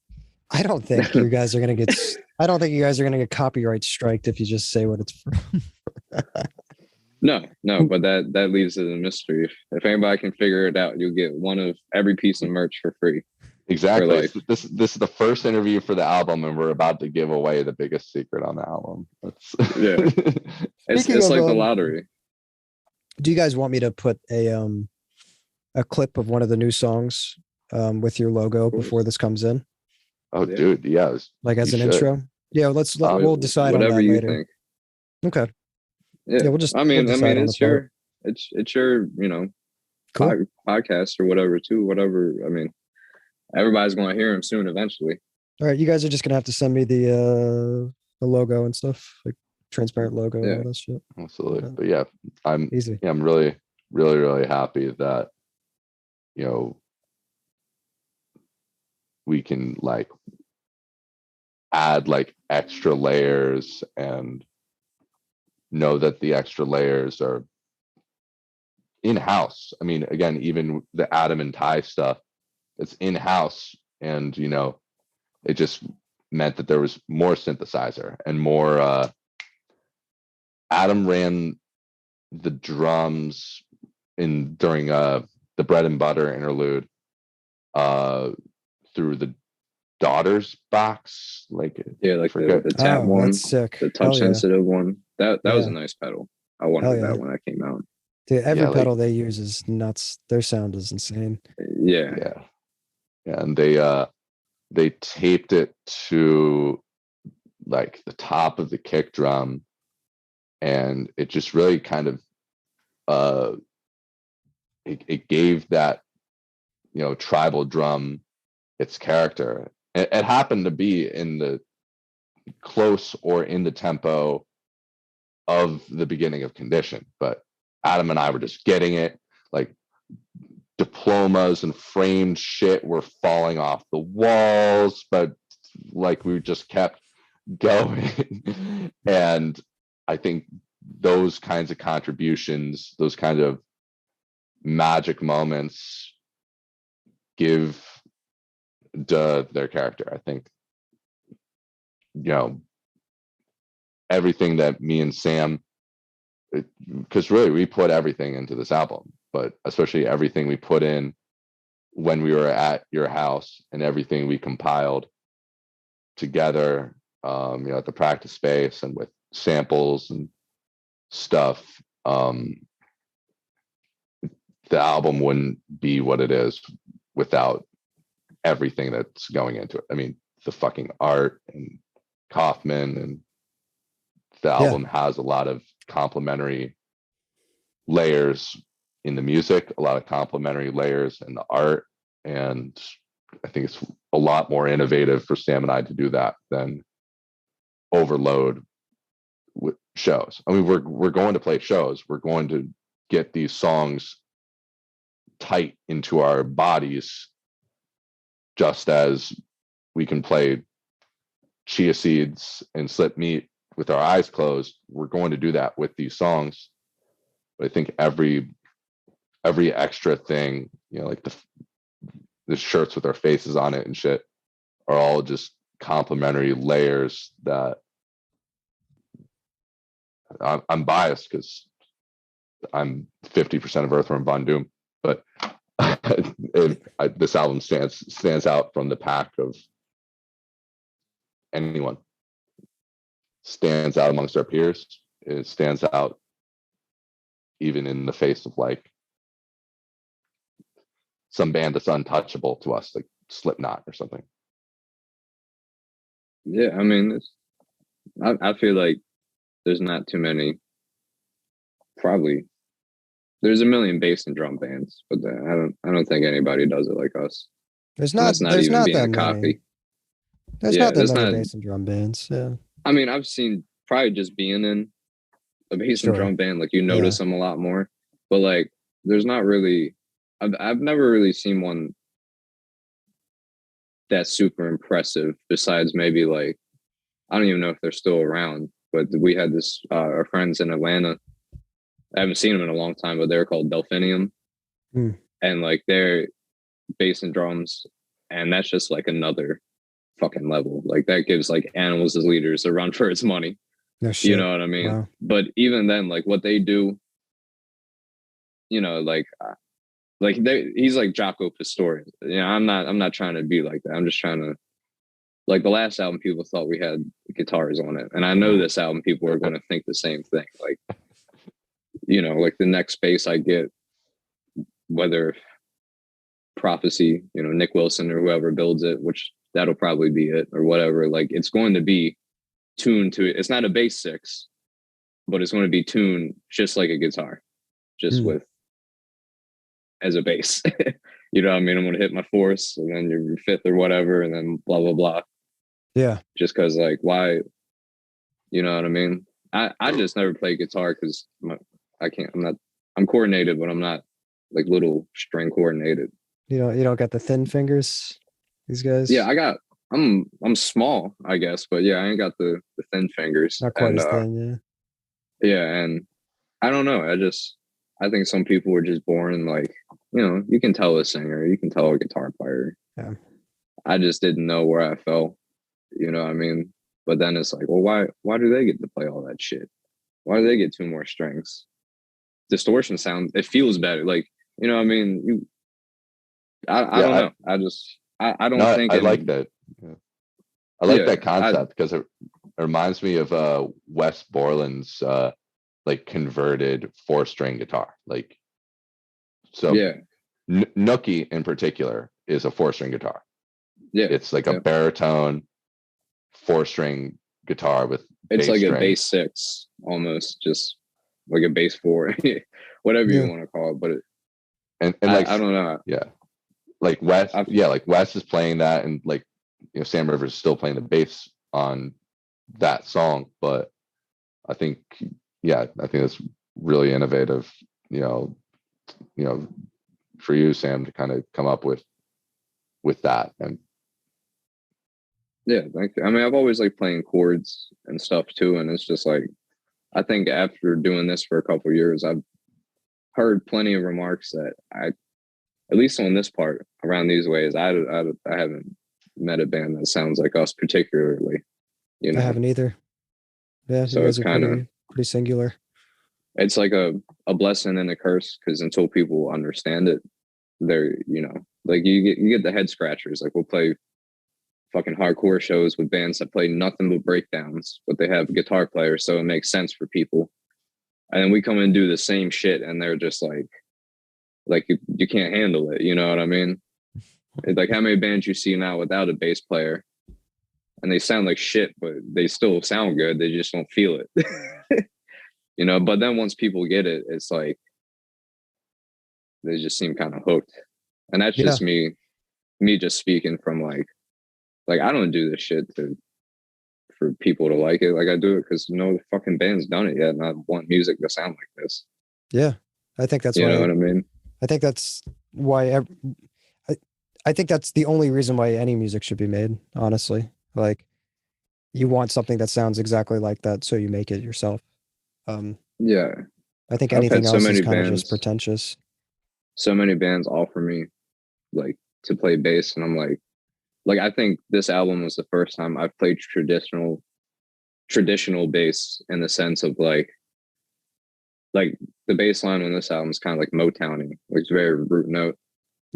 I don't think you guys are gonna get. I don't think you guys are gonna get copyright striked if you just say what it's from. No, but that leaves it a mystery. If anybody can figure it out, you'll get one of every piece of merch for free. Exactly. This is the first interview for the album, and we're about to give away the biggest secret on the album. It's like the lottery. Do you guys want me to put a clip of one of the new songs with your logo before this comes in? Oh, yeah. Dude, yeah. Like as an intro? Yeah, we'll decide on that later. Whatever you think. Okay. Yeah, we'll just. I mean, it's your cool. podcast or whatever too. Whatever. I mean, everybody's going to hear him soon eventually. All right, you guys are just gonna have to send me the logo and stuff, like transparent logo and all that shit. Absolutely. But yeah, I'm easy. Yeah, I'm really, really, really happy that we can like add like extra layers and know that the extra layers are in-house. I mean, again, even the Adam and Ty stuff, it's in-house, and it just meant that there was more synthesizer and more Adam ran the drums during the bread and butter interlude through the daughter's box, like the tab one, that's sick. The touch sensitive one. That was a nice pedal. I wanted that when that came out. Dude, every pedal they use is nuts. Their sound is insane. Yeah, and they taped it to like the top of the kick drum, and it just really kind of it gave that tribal drum its character. It happened to be in the close or in the tempo of the beginning of Condition, but Adam and I were just getting it. Like diplomas and framed shit were falling off the walls, but like we just kept going. And I think those kinds of contributions, those kind of magic moments give their character. I think everything that me and Sam, because really we put everything into this album, but especially everything we put in when we were at your house and everything we compiled together at the practice space and with samples and stuff, the album wouldn't be what it is without everything that's going into it. I mean, the fucking art and Kaufman, and the album has a lot of complementary layers in the music, a lot of complementary layers in the art, and I think it's a lot more innovative for Sam and I to do that than overload with shows. I mean, we're going to play shows. We're going to get these songs tight into our bodies, just as we can play chia seeds and slip meat with our eyes closed. We're going to do that with these songs. But I think every extra thing, you know, like the shirts with our faces on it and shit, are all just complementary layers that I'm biased because I'm 50% of Earthworm Von Doom, but this album stands out from the pack of anyone. Stands out amongst our peers. It stands out even in the face of like some band that's untouchable to us, like Slipknot or something. Yeah, I mean, I feel like there's not too many. Probably there's a million bass and drum bands, but I don't think anybody does it like us. There's not that many. There's not that many bass and drum bands. Yeah. I mean, I've seen probably just being in a bass and drum band, like you notice them a lot more. But like, there's not really. I've never really seen one that's super impressive. Besides maybe like, I don't even know if they're still around. But we had this our friends in Atlanta. I haven't seen them in a long time, but they're called Delphinium, and like they're bass and drums, and that's just like another fucking level. Like that gives like Animals as Leaders a run for its money. No shit. You know what I mean? Wow. But even then, like what they do, you know, like he's like Jaco Pastorius. You know, I'm not trying to be like that. I'm just trying to, like the last album, people thought we had guitars on it, and I know this album people are going to think the same thing. Like, you know, like the next bass I get, whether Prophecy, you know, Nick Wilson or whoever builds it, which that'll probably be it or whatever. Like it's going to be tuned to it. It's not a bass 6, but it's going to be tuned just like a guitar, just with as a bass. You know what I mean? I'm going to hit my 4th and then your 5th or whatever, and then blah, blah, blah. Yeah. Just because like, why, you know what I mean? I just never play guitar because I'm coordinated, but I'm not like little string coordinated. You don't got the thin fingers, these guys? Yeah, I'm small, I guess, but yeah, I ain't got the thin fingers. Not quite as thin, yeah. Yeah, and I don't know. I think some people were just born like, you know, you can tell a singer, you can tell a guitar player. Yeah. I just didn't know where I fell. You know what I mean? But then it's like, well, why do they get to play all that shit? Why do they get 2 more strings? Distortion sound, it feels better. Like, you know what I mean? I don't know. I don't think I like that. Yeah. I like that concept because it reminds me of Wes Borland's like converted 4-string guitar. Like, so yeah. Nookie in particular is a 4-string guitar. Yeah, it's like a baritone 4-string guitar with it's like strings. A bass 6 almost, just like a bass 4, whatever you want to call it. But and like I don't know. Yeah, like Wes. Like Wes is playing that, and like, you know, Sam Rivers is still playing the bass on that song. But I think that's really innovative. You know, for you, Sam, to kind of come up with that. And yeah, thank you. I mean, I've always liked playing chords and stuff too, and it's just like, I think after doing this for a couple of years, I've heard plenty of remarks that at least on this part around these ways, I haven't met a band that sounds like us particularly. You know, I haven't either. Yeah, so it's kind of pretty singular. It's like a blessing and a curse, because until people understand it, they're, you know, like you get the head scratchers. Like we'll play fucking hardcore shows with bands that play nothing but breakdowns, but they have guitar players, so it makes sense for people. And then we come and do the same shit, and they're just like you can't handle it. You know what I mean? It's like how many bands you see now without a bass player, and they sound like shit, but they still sound good. They just don't feel it. You know, but then once people get it, it's like they just seem kind of hooked. And that's just me me just speaking from like I don't do this shit for people to like it. Like I do it because no fucking band's done it yet, and I want music to sound like this. Yeah, I think that's You why. know what I mean? I think that's why. I think that's the only reason why any music should be made. Honestly, like you want something that sounds exactly like that, so you make it yourself. Yeah, I think I've anything had so else is many kind of bands. just pretentious. So many bands offer me like to play bass, and I'm like I think this album was the first time I've played traditional bass in the sense of like the bass line on this album is kind of like Motowny, like it's very root note.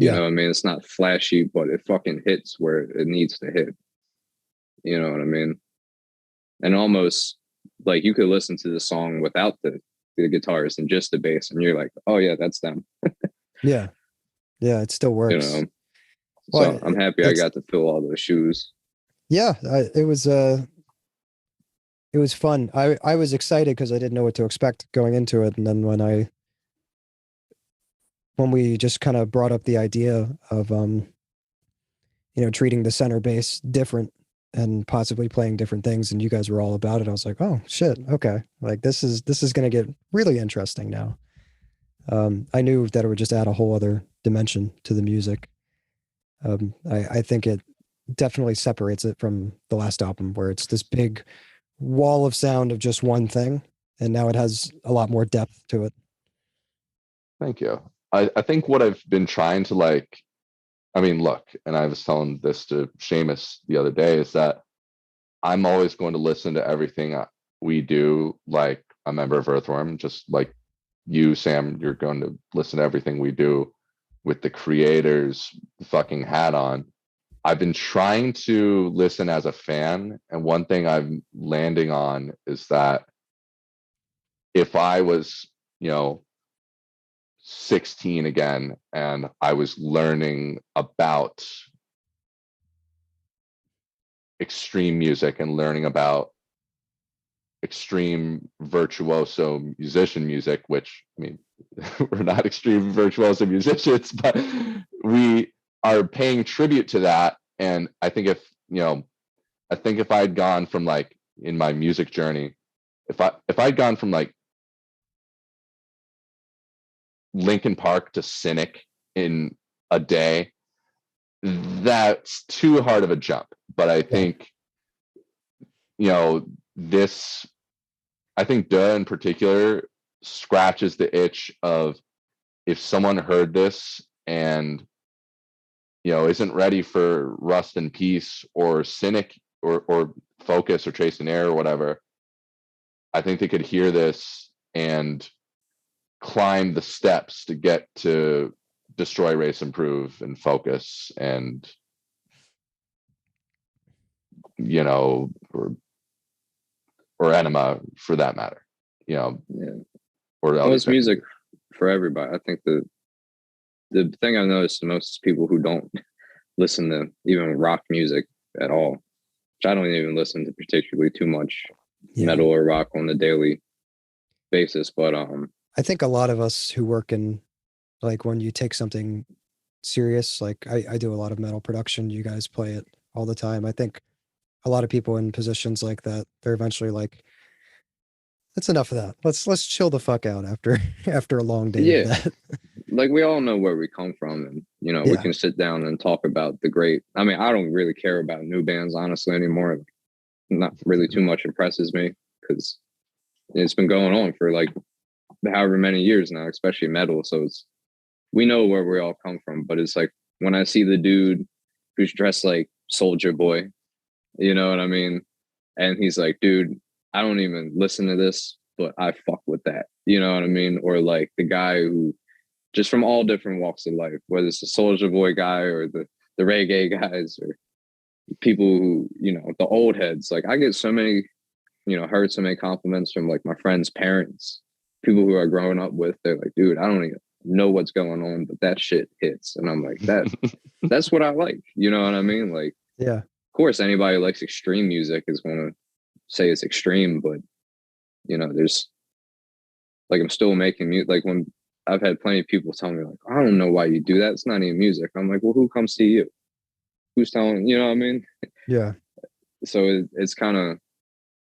You know what I mean? It's not flashy, but it fucking hits where it needs to hit. You know what I mean? And almost like you could listen to the song without the guitars and just the bass, and you're like, oh yeah, that's them. Yeah, it still works. You know, well, so I'm happy I got to fill all those shoes. Yeah, it was fun. I was excited because I didn't know what to expect going into it, and then when we just kind of brought up the idea of treating the center bass different and possibly playing different things, and you guys were all about it, I was like, oh shit, okay, like this is going to get really interesting now. I knew that it would just add a whole other dimension to the music. I think it definitely separates it from the last album where it's this big wall of sound of just one thing, and now it has a lot more depth to it. Thank you. I think what I've been trying to like, I mean, look, and I was telling this to Seamus the other day, is that I'm always going to listen to everything we do like a member of Earthworm, just like you, Sam, you're going to listen to everything we do with the creator's fucking hat on. I've been trying to listen as a fan, and one thing I'm landing on is that if I was, 16 again and I was learning about extreme music and learning about extreme virtuoso musician music, which, I mean, we're not extreme virtuoso musicians, but we are paying tribute to that. And I think if I'd gone from like in my music journey, if I'd gone from like Linkin Park to Cynic in a day, that's too hard of a jump. But I think, I think Deux in particular scratches the itch of if someone heard this and, isn't ready for Rust in Peace or Cynic or Focus or Chasing Air or whatever, I think they could hear this and climb the steps to get to Destroy, Race, Improve and Focus and, or Enema for that matter, or it's music for everybody. I think the thing I've noticed the most is people who don't listen to even rock music at all, which I don't even listen to particularly too much metal or rock on a daily basis. But I think a lot of us who work in, like, when you take something serious, like I do a lot of metal production, you guys play it all the time. I think a lot of people in positions like that, they're eventually like, that's enough of that. Let's chill the fuck out after a long day of that. Like, we all know where we come from, and we can sit down and talk about the great. I mean, I don't really care about new bands honestly anymore. Not really too much impresses me because it's been going on for like however many years now, especially metal. So we know where we all come from, but it's like when I see the dude who's dressed like Soldier Boy, you know what I mean? And he's like, dude, I don't even listen to this, but I fuck with that. You know what I mean? Or like the guy who just from all different walks of life, whether it's the Soldier Boy guy or the reggae guys or people who, the old heads. Like I get so many, heard so many compliments from like my friends' parents, people who are growing up with. They're like, dude, I don't even know what's going on, but that shit hits. And I'm like, that's what I like. You know what I mean? Like, yeah. Of course, anybody who likes extreme music is going to say it's extreme, but there's like, I'm still making music. Like when I've had plenty of people tell me like, I don't know why you do that. It's not even music. I'm like, well, who comes to you? who's telling, you know what I mean? Yeah. So it's kind of,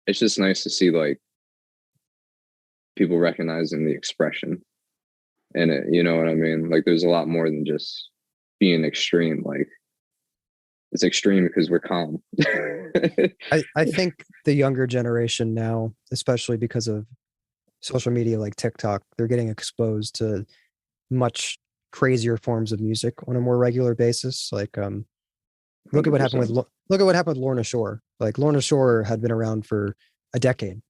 it's just nice to see like people recognizing the expression in it, you know what I mean? Like there's a lot more than just being extreme. Like it's extreme because we're calm. I think the younger generation now, especially because of social media like TikTok, they're getting exposed to much crazier forms of music on a more regular basis. Like look at what happened with 100%. look at what happened with Lorna Shore. Like Lorna Shore had been around for a decade,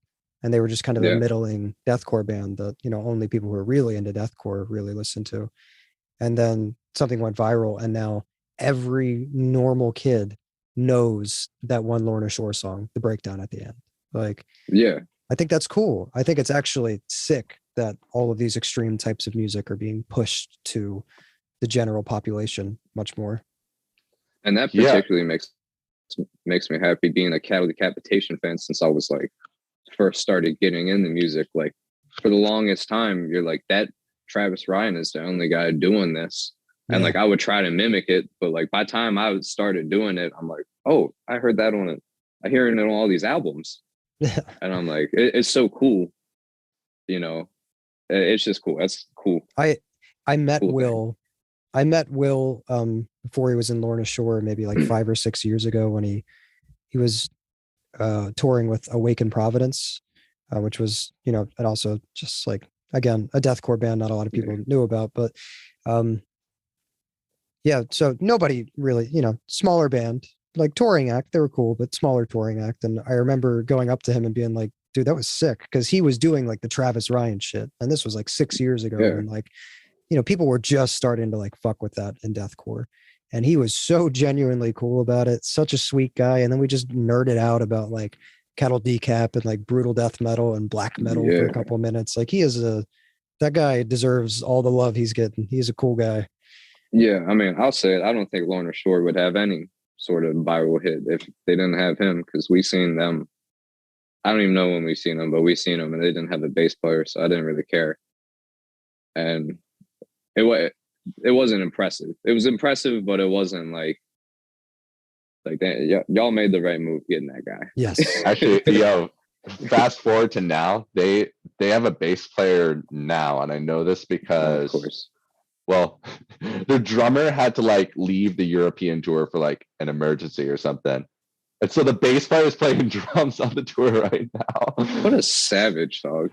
and they were just kind of a Yeah. middling deathcore band that, you know, only people who are really into deathcore really listen to. And then something went viral, and now every normal kid knows that one Lorna Shore song, the breakdown at the end. Like, Yeah. I think that's cool. I think it's actually sick that all of these extreme types of music are being pushed to the general population much more. And that Yeah. particularly makes me happy being a Cattle Decapitation fan since I was like first started getting into music. Like for the longest time, you're like, that Travis Ryan is the only guy doing this. And Yeah. like I would try to mimic it, but like by the time I started doing it, I'm like, oh, I heard that on it. I hear it on all these albums. Yeah. And I'm like, it's so cool. You know, it's just cool. That's cool. I met Cool thing. Will. I met Will before he was in Lorna Shore, maybe like 5 or 6 years ago, when he was touring with Awaken Providence, which was, you know, and also just like, again, a deathcore band not a lot of people knew about, but yeah, so nobody really, you know, smaller band, like touring act, they were cool, but smaller touring act. And I remember going up to him and being like, dude, that was sick, because he was doing like the Travis Ryan shit, and this was like 6 years ago, Yeah. and like, you know, people were just starting to like fuck with that in deathcore, and he was so genuinely cool about it, such a sweet guy. And then we just nerded out about like Cattle Decap and like brutal death metal and black metal for a Yeah. couple minutes. Like that guy deserves all the love he's getting. He's a cool guy. Yeah, I mean, I'll say it. I don't think Lorna Shore would have any sort of viral hit if they didn't have him, because we seen them. I don't even know when we seen them, but we seen them and they didn't have a bass player, so I didn't really care. And it wasn't impressive. It was impressive, but it wasn't like that. Y'all made the right move getting that guy. Yes. Actually, fast forward to now, they have a bass player now, and I know this because, of course. well, the drummer had to like leave the European tour for like an emergency or something. And so the bass player is playing drums on the tour right now. What a savage, dog.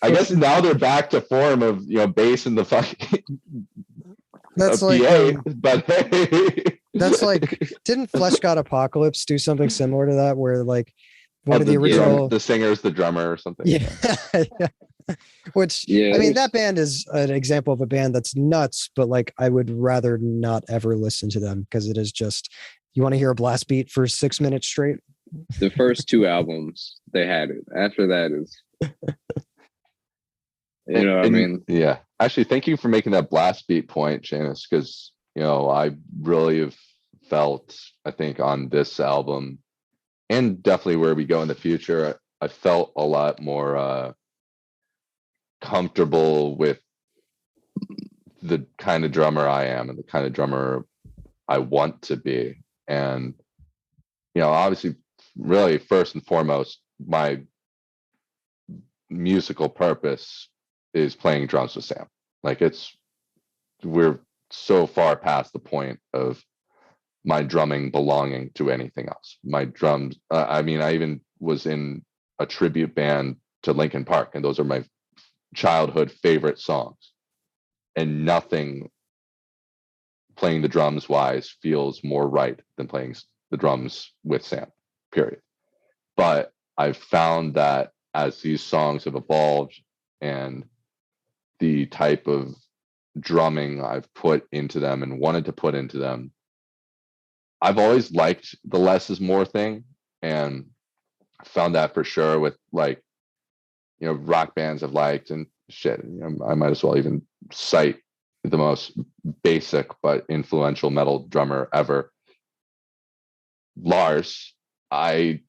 I guess now they're back to form of, you know, bass in the fucking That's like PA, but hey. that's like, didn't Flesh God Apocalypse do something similar to that, where like one of the original the singer's the drummer or something? Yeah. Which, Yeah, I mean, that band is an example of a band that's nuts, but like I would rather not ever listen to them, because it is just, you want to hear a blast beat for 6 minutes straight? the first two albums they had it. After that is, you know what I mean? Yeah. Actually, thank you for making that blast beat point, Seamus, because, you know, I really have felt, I think, on this album, and definitely where we go in the future, I felt a lot more comfortable with the kind of drummer I am and the kind of drummer I want to be. And, you know, obviously, really, first and foremost, my musical purpose is playing drums with Sam. Like, we're so far past the point of my drumming belonging to anything else. My drums, I mean, I even was in a tribute band to Linkin Park, and those are my childhood favorite songs. And nothing playing the drums wise feels more right than playing the drums with Sam, period. But I've found that as these songs have evolved and the type of drumming I've put into them and wanted to put into them, I've always liked the less is more thing, and found that for sure with, like, you know, rock bands I've liked and shit. You know, I might as well even cite the most basic but influential metal drummer ever, Lars. I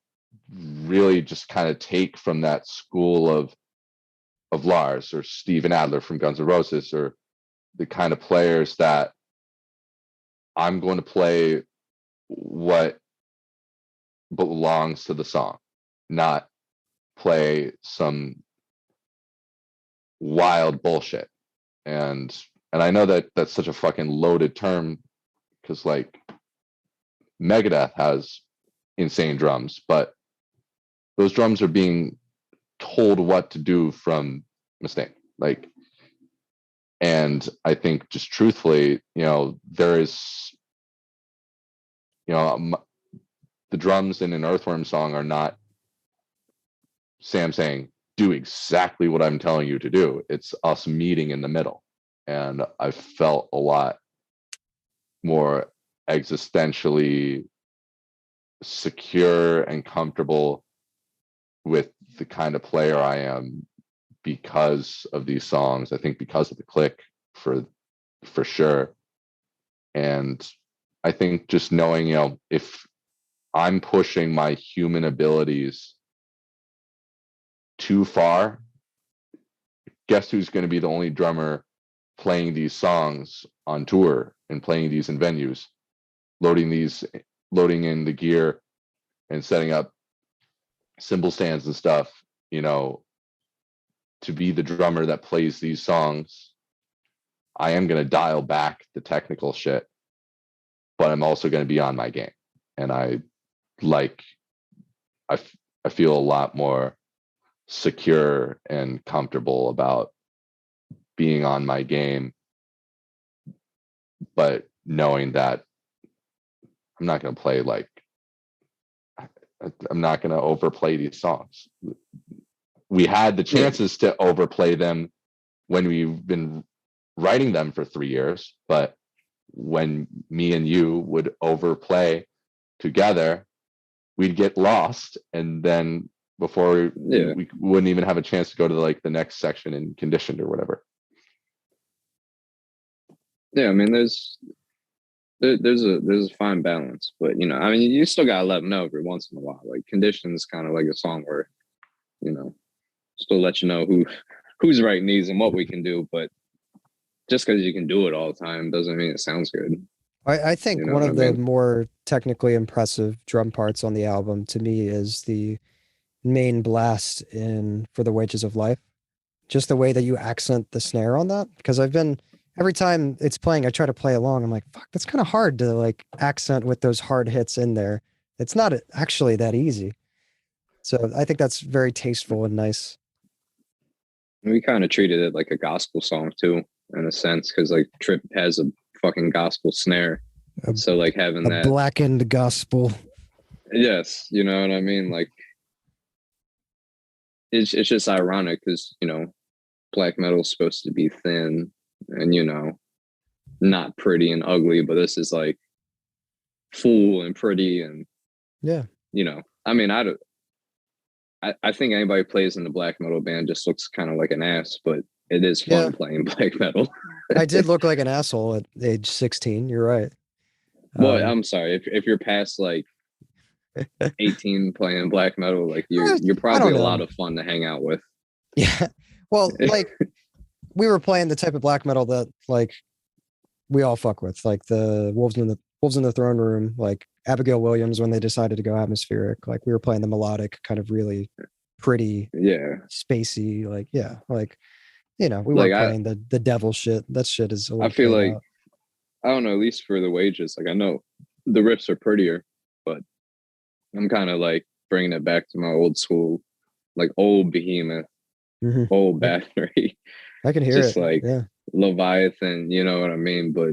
really just kind of take from that school of Lars, or Steven Adler from Guns N' Roses, or the kind of players that I'm going to play what belongs to the song, not play some wild bullshit. And I know that that's such a fucking loaded term, because like Megadeth has insane drums, but those drums are being told what to do from Mustaine. Like, and I think just truthfully, there is, the drums in an Earthworm song are not Sam saying, do exactly what I'm telling you to do. It's us meeting in the middle. And I felt a lot more existentially secure and comfortable with the kind of player I am because of these songs. I think because of the click for sure. And I think just knowing, if I'm pushing my human abilities too far, guess who's going to be the only drummer playing these songs on tour and playing these in venues, loading in the gear and setting up cymbal stands and stuff, to be the drummer that plays these songs. I am going to dial back the technical shit, but I'm also going to be on my game. And I feel a lot more secure and comfortable about being on my game, but knowing that I'm not going to play I'm not going to overplay these songs. We had the chances to overplay them when we've been writing them for 3 years, but when me and you would overplay together, we'd get lost, and then before we wouldn't even have a chance to go to the next section in conditioned or whatever. Yeah, I mean, there's a fine balance, but you still gotta let them know every once in a while. Like Conditioned is kind of like a song where, still let you know who's writing these and what we can do, but just because you can do it all the time doesn't mean it sounds good. I think one of the more technically impressive drum parts on the album to me is the main blast in For the Wages of Life. Just the way that you accent the snare on that, because every time it's playing, I try to play along. I'm like, fuck, that's kind of hard to accent with those hard hits in there. It's not actually that easy. So I think that's very tasteful and nice. We kind of treated it like a gospel song too, in a sense, because Trip has a fucking gospel snare. So having that blackened gospel. Yes, you know what I mean? It's just ironic because, black metal is supposed to be thin and, not pretty and ugly, but this is full and pretty and, I think anybody plays in the black metal band just looks kind of like an ass, but it is fun playing black metal. I did look like an asshole at age 16. You're right. Well, I'm sorry. If you're past 18 playing black metal, you're probably a lot of fun to hang out with. Yeah. Well, we were playing the type of black metal that we all fuck with, the Wolves in the Throne Room, Abigail Williams when they decided to go atmospheric. We were playing the melodic, kind of really pretty, spacey. We weren't playing the devil shit. That shit is. I feel I don't know. At least for the Wages, I know the riffs are prettier, but I'm kind of bringing it back to my old school, old Behemoth, old Battery. I can hear just it. Leviathan, you know what I mean, but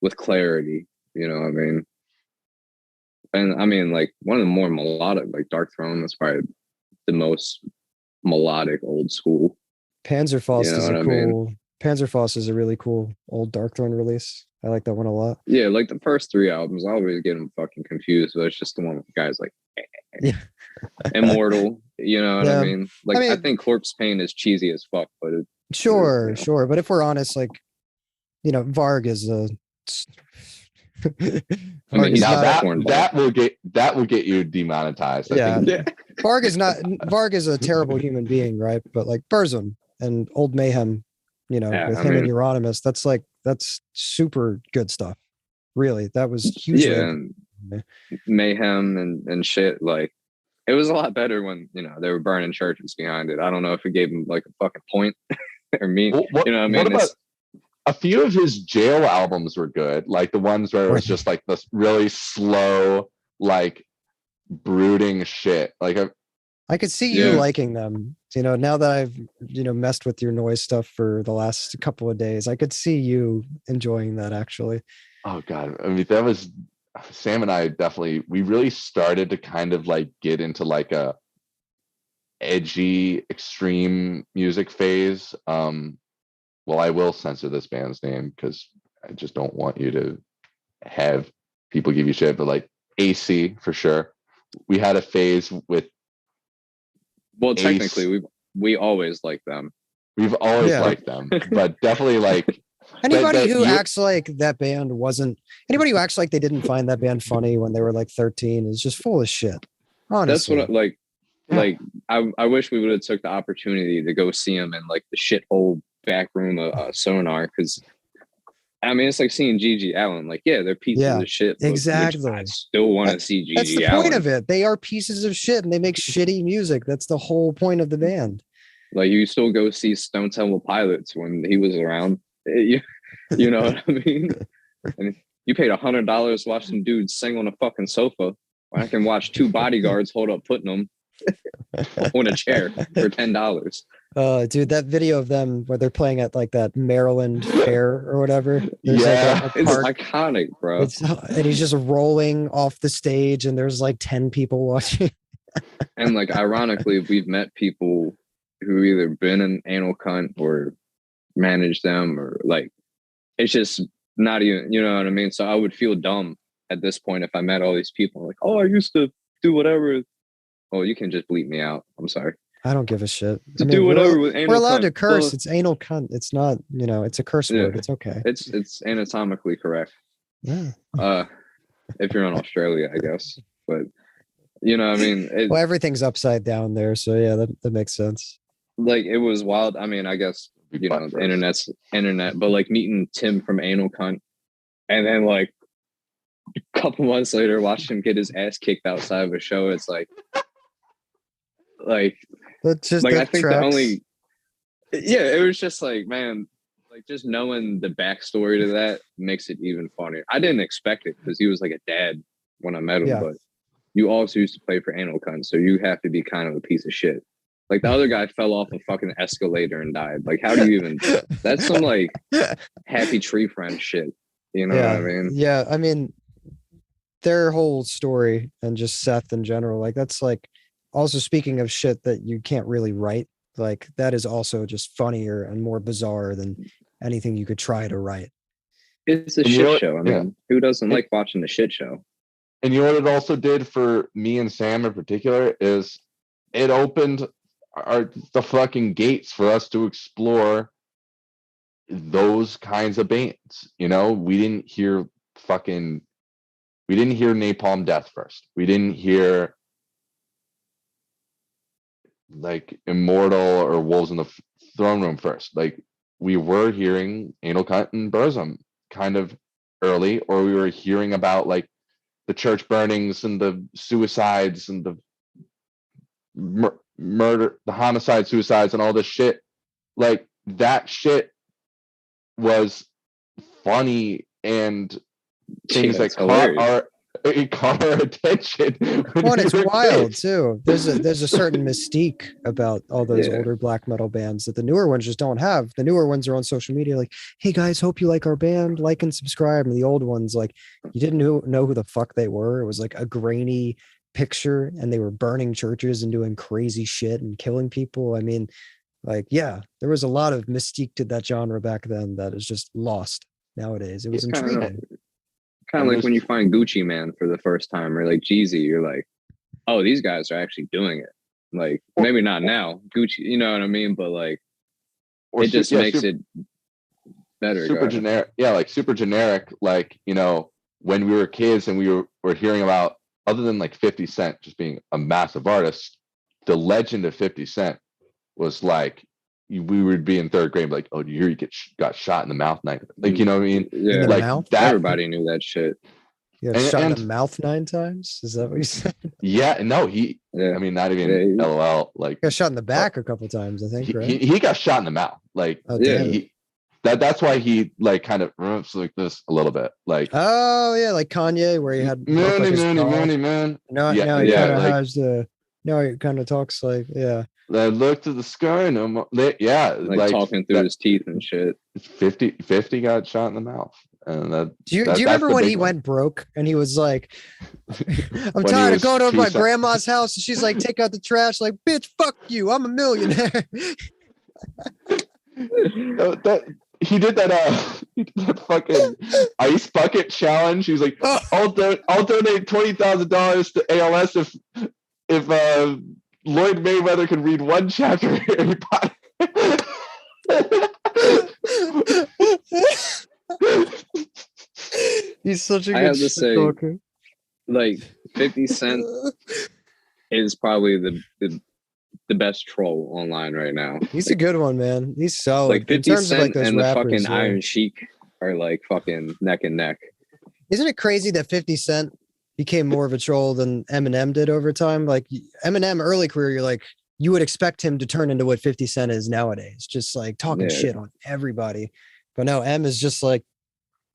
with clarity, you know what I mean. And I mean, one of the more melodic, Dark Throne was probably the most melodic old school. Panzerfaust Panzerfaust is a really cool old Dark Throne release. I like that one a lot. Yeah, the first 3 albums, I always get them fucking confused, but it's just the one with the guys Immortal, you know what I mean? I think Corpse Paint is cheesy as fuck, but sure. But if we're honest, Varg is a that will get you demonetized. I think. Varg is a terrible human being, right? But Burzum and Old Mayhem, with him and Euronymous, that's super good stuff. Really, that was hugely. Yeah, mayhem and shit. Like, it was a lot better when, you know, they were burning churches behind it. I don't know if it gave him like a fucking point or me. You know what I mean? What about a few of his jail albums were good, like the ones where it was just like this really slow, like brooding shit. Like I could see you liking them. You know, now that I've, you know, messed with your noise stuff for the last couple of days, I could see you enjoying that actually. Oh God. I mean, that was Sam and I we really started to kind of like get into like a edgy extreme music phase. Well, I will censor this band's name because I just don't want you to have people give you shit, but like AC for sure. We had a phase with. Well, technically, we always like them. We've always liked them, but definitely like anybody who acts like that band wasn't. Anybody who acts like they didn't find that band funny when they were like 13 is just full of shit. Honestly, that's what like. I wish we would have took the opportunity to go see them in like the shithole back room of Sonar, because I mean it's like seeing Gigi Allen. Like, yeah, they're pieces of shit. Exactly. I still want to see Gigi Allen. That's the point of it. They are pieces of shit and they make shitty music. That's the whole point of the band. Like, you still go see Stone Temple Pilots when he was around. You know what I mean? And you paid $100 to watch some dudes sing on a fucking sofa. When I can watch two bodyguards hold up putting them on a chair for $10. Dude, that video of them where they're playing at like that Maryland fair or whatever. It's iconic, bro. And he's just rolling off the stage and there's like 10 people watching. And like, ironically, we've met people who either been an anal cunt or managed them, or like, it's just not even, you know what I mean? So I would feel dumb at this point if I met all these people like, oh, I used to do whatever. Oh, you can just bleep me out. I'm sorry. I don't give a shit. Do whatever with anal. We're allowed cunt. to curse. It's anal cunt. It's not, you know, it's a curse word. It's okay. It's anatomically correct. Yeah. If you're in Australia, I guess. But you know, I mean, well, everything's upside down there, so yeah, that makes sense. Like, it was wild. I mean, I guess, you know, the internet's internet, but like meeting Tim from Anal Cunt, and then like a couple months later, watching him get his ass kicked outside of a show. It's like that's just like, I think tracks. The only, it was just like, man, like just knowing the backstory to that makes it even funnier. I didn't expect it because he was like a dad when I met him, but you also used to play for Anal Cunt, so you have to be kind of a piece of shit. Like, the other guy fell off a fucking escalator and died. Like, how do you even? That's some like Happy Tree Friend shit. You know what I mean? Yeah, I mean, their whole story and just Seth in general, like, that's like, also speaking of shit that you can't really write, like, that is also just funnier and more bizarre than anything you could try to write. It's a shit show. I mean, who doesn't like watching a shit show? And you know what it also did for me and Sam in particular is it opened the fucking gates for us to explore those kinds of bands. You know, we didn't hear Napalm Death first. We didn't hear like Immortal or Wolves in the Throne Room first. Like, we were hearing Anal Cunt and Burzum kind of early, or we were hearing about like the church burnings and the suicides and the murder, the homicide, suicides, and all this shit. Like, that shit was funny and things that caught our attention. Well, it's wild too. There's a certain mystique about all those older black metal bands that the newer ones just don't have. The newer ones are on social media like, hey guys, hope you like our band, like and subscribe. And the old ones, like, you didn't know who the fuck they were. It was like a grainy picture and they were burning churches and doing crazy shit and killing people. I mean, like, yeah, there was a lot of mystique to that genre back then that is just lost nowadays. It was intriguing. Kind of like when you find Gucci Man for the first time, or like Jeezy, you're like, oh, these guys are actually doing it. Like, maybe not now, Gucci, you know what I mean? But like, it just makes it better. Super generic. Yeah, like super generic. Like, you know, when we were kids and we were hearing about, other than like 50 Cent just being a massive artist, the legend of 50 Cent was like, we would be in third grade, like, oh, do you hear got shot in the mouth night? Like, you know what I mean? Yeah, like mouth? that. Everybody knew that shit. You got shot in the mouth 9 times. Is that what you said? Yeah, no, I mean, not even LOL. Like, got shot in the back a couple times, I think. Right? He got shot in the mouth. Like, that's why he like kind of rumps like this a little bit. Like, oh yeah, like Kanye, where he had moony. No, he kind of has the. No, he kind of talks like I look to the sky and like talking through his teeth and shit. 50 got shot in the mouth. And do you remember when he went broke and he was like, I'm tired of going over my grandma's house and she's like, take out the trash, like, bitch, fuck you, I'm a millionaire. He did that fucking ice bucket challenge. He was like, I'll donate $20,000 to ALS if Lloyd Mayweather can read one chapter of Harry Potter. He's such a good I have to say, talker. Like 50 Cent is probably the best troll online right now. He's a good one, man. He's solid. Like 50 Cent and the fucking Iron Sheik are like fucking neck and neck. Isn't it crazy that 50 Cent became more of a troll than Eminem did over time? Like Eminem early career, you're like, you would expect him to turn into what 50 Cent is nowadays, just like talking shit on everybody. But no, M is just like,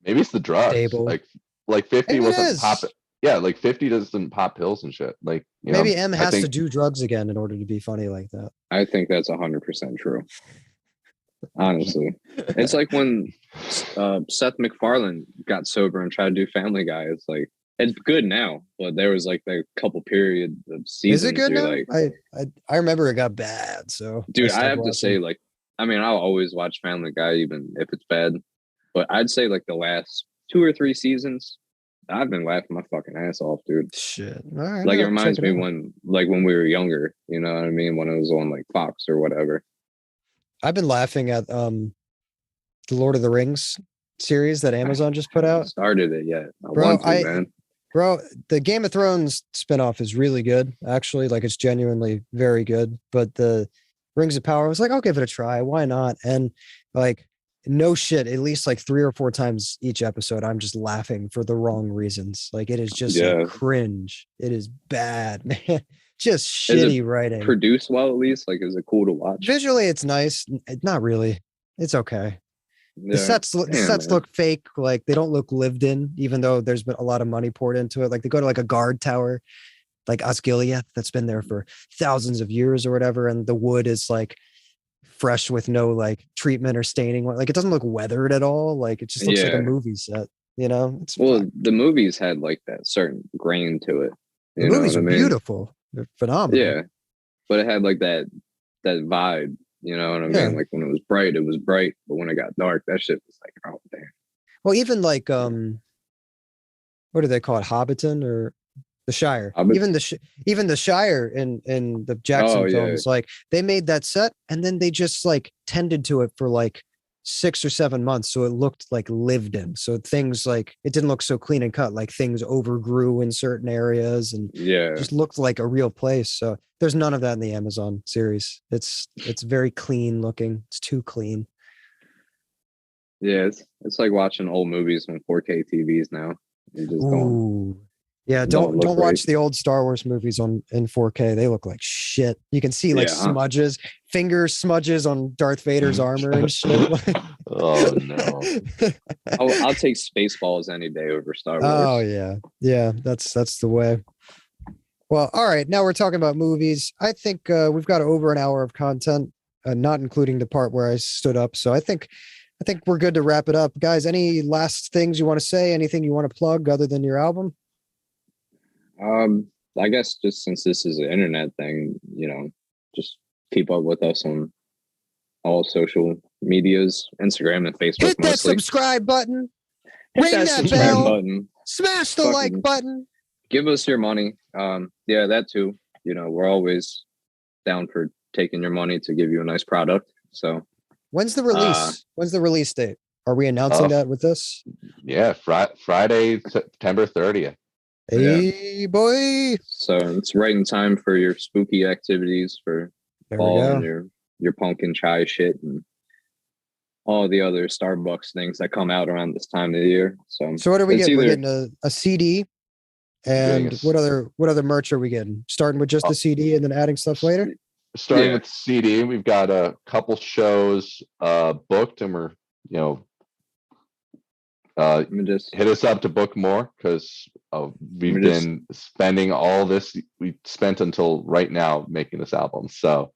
maybe it's the drugs. Stable. Like 50 maybe wasn't pop it. Yeah, like 50 doesn't pop pills and shit. Like, maybe M has to do drugs again in order to be funny like that. I think that's 100% true. Honestly, it's like when Seth MacFarlane got sober and tried to do Family Guy. It's like, it's good now, but there was like a couple period of seasons. Is it good now? Like, I remember it got bad. So dude, I have to say, like, I mean, I'll always watch Family Guy even if it's bad, but I'd say like the last 2 or 3 seasons, I've been laughing my fucking ass off, dude. Shit. All right, like, it reminds me when we were younger, you know what I mean? When it was on like Fox or whatever. I've been laughing at the Lord of the Rings series that Amazon just put out. Started it yet? Man. Bro, the Game of Thrones spinoff is really good. Actually, like, it's genuinely very good. But the Rings of Power, I was like, I'll give it a try. Why not? And like, no shit, at least like 3 or 4 times each episode, I'm just laughing for the wrong reasons. Like, it is just like cringe. It is bad, man. Just shitty writing. Produced well, at least. Like, is it cool to watch? Visually, it's nice. Not really. It's okay. The sets look fake. Like, they don't look lived in, even though there's been a lot of money poured into it. Like, they go to like a guard tower, like Osgiliath, that's been there for thousands of years or whatever, and the wood is like fresh with no like treatment or staining. Like, it doesn't look weathered at all. Like, it just looks like a movie set. You know? The movies had like that certain grain to it. The movies are beautiful. They're phenomenal. Yeah, but it had like that vibe. You know what I mean? Like, when it was bright, but when it got dark, that shit was like, oh damn. Well, even like what do they call it? Hobbiton or the Shire? Even the Shire in the Jackson films, like, they made that set and then they just like tended to it for like 6 or 7 months, so it looked like lived in. So things like, it didn't look so clean and cut. Like, things overgrew in certain areas and just looked like a real place. So there's none of that in the Amazon series. It's very clean looking. It's too clean. Yeah, it's like watching old movies on 4K TVs now. You just don't watch the old Star Wars movies in 4K. They look like shit. You can see like smudges, finger smudges on Darth Vader's armor and shit. Oh no! I'll take Spaceballs any day over Star Wars. Oh yeah, that's the way. Well, all right. Now we're talking about movies. I think we've got over an hour of content, not including the part where I stood up. So I think we're good to wrap it up, guys. Any last things you want to say? Anything you want to plug other than your album? I guess just since this is an internet thing, you know, just keep up with us on all social medias, Instagram and Facebook. Hit that subscribe button. Ring that bell. Button. Smash the like button. Give us your money. That too. You know, we're always down for taking your money to give you a nice product. So when's the release? When's the release date? Are we announcing that with this? Yeah, Friday, September 30th. Hey, boy. So it's right in time for your spooky activities for fall and your pumpkin chai shit and all the other Starbucks things that come out around this time of the year. So what are we it's getting? We're either- getting a CD, and what other merch are we getting? Starting with just the CD and then adding stuff later. Starting with CD, we've got a couple shows booked, and we're hit us up to book more, because we've been spending all this we spent until right now making this album. So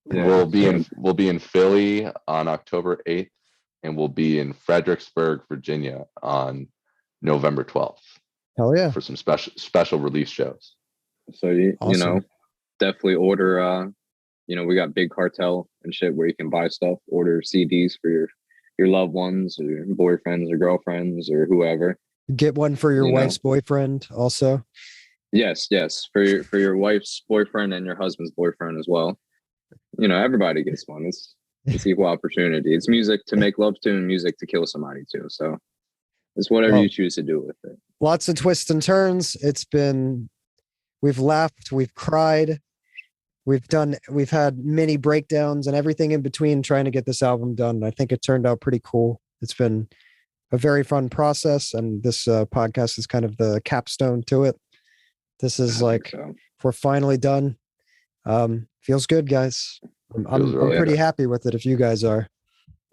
we'll be in Philly on October 8th, and we'll be in Fredericksburg, Virginia on November 12th. Hell yeah! For some special release shows. So you know, definitely order. We got Big Cartel and shit where you can buy stuff. Order CDs for your loved ones, or your boyfriends or girlfriends or whoever. Get one for your wife's boyfriend also. Yes, for your wife's boyfriend and your husband's boyfriend as well. Everybody gets one. It's equal opportunity. It's music to make love to and music to kill somebody too. So it's whatever you choose to do with it. Lots of twists and turns. We've laughed, we've cried, we've had many breakdowns and everything in between trying to get this album done. I think it turned out pretty cool. It's been a very fun process, and this podcast is kind of the capstone to it. This is we're finally done. Feels good, guys. I'm pretty happy with it if you guys are.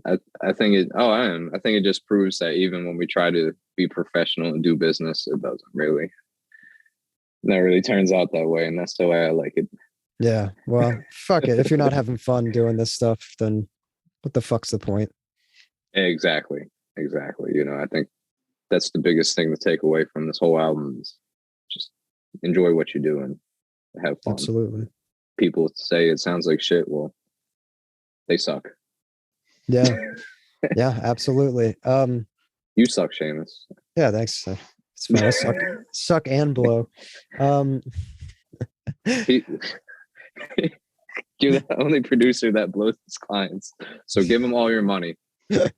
I think it. Oh, I am. I think it just proves that even when we try to be professional and do business, it doesn't really. That really turns out that way, and that's the way I like it. Yeah. Well, fuck it. If you're not having fun doing this stuff, then what the fuck's the point? Exactly. I think that's the biggest thing to take away from this whole album is just enjoy what you do and have fun. Absolutely. People say it sounds like shit. Well, they suck. Yeah. Yeah, absolutely. You suck, Seamus. Yeah, thanks. It's fine. I suck and blow. You're the only producer that blows his clients. So give him all your money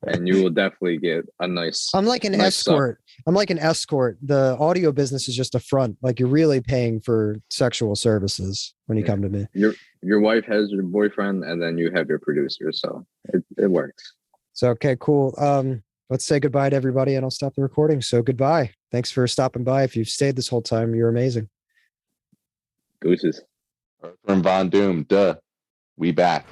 and you will definitely get a nice. I'm like an escort. I'm like an escort. The audio business is just a front. Like you're really paying for sexual services when you come to me. Your wife has your boyfriend and then you have your producer. So it works. So, okay, cool. Let's say goodbye to everybody and I'll stop the recording. So goodbye. Thanks for stopping by. If you've stayed this whole time, you're amazing. Gooses. Earthworm Von Doom. Duh. We back.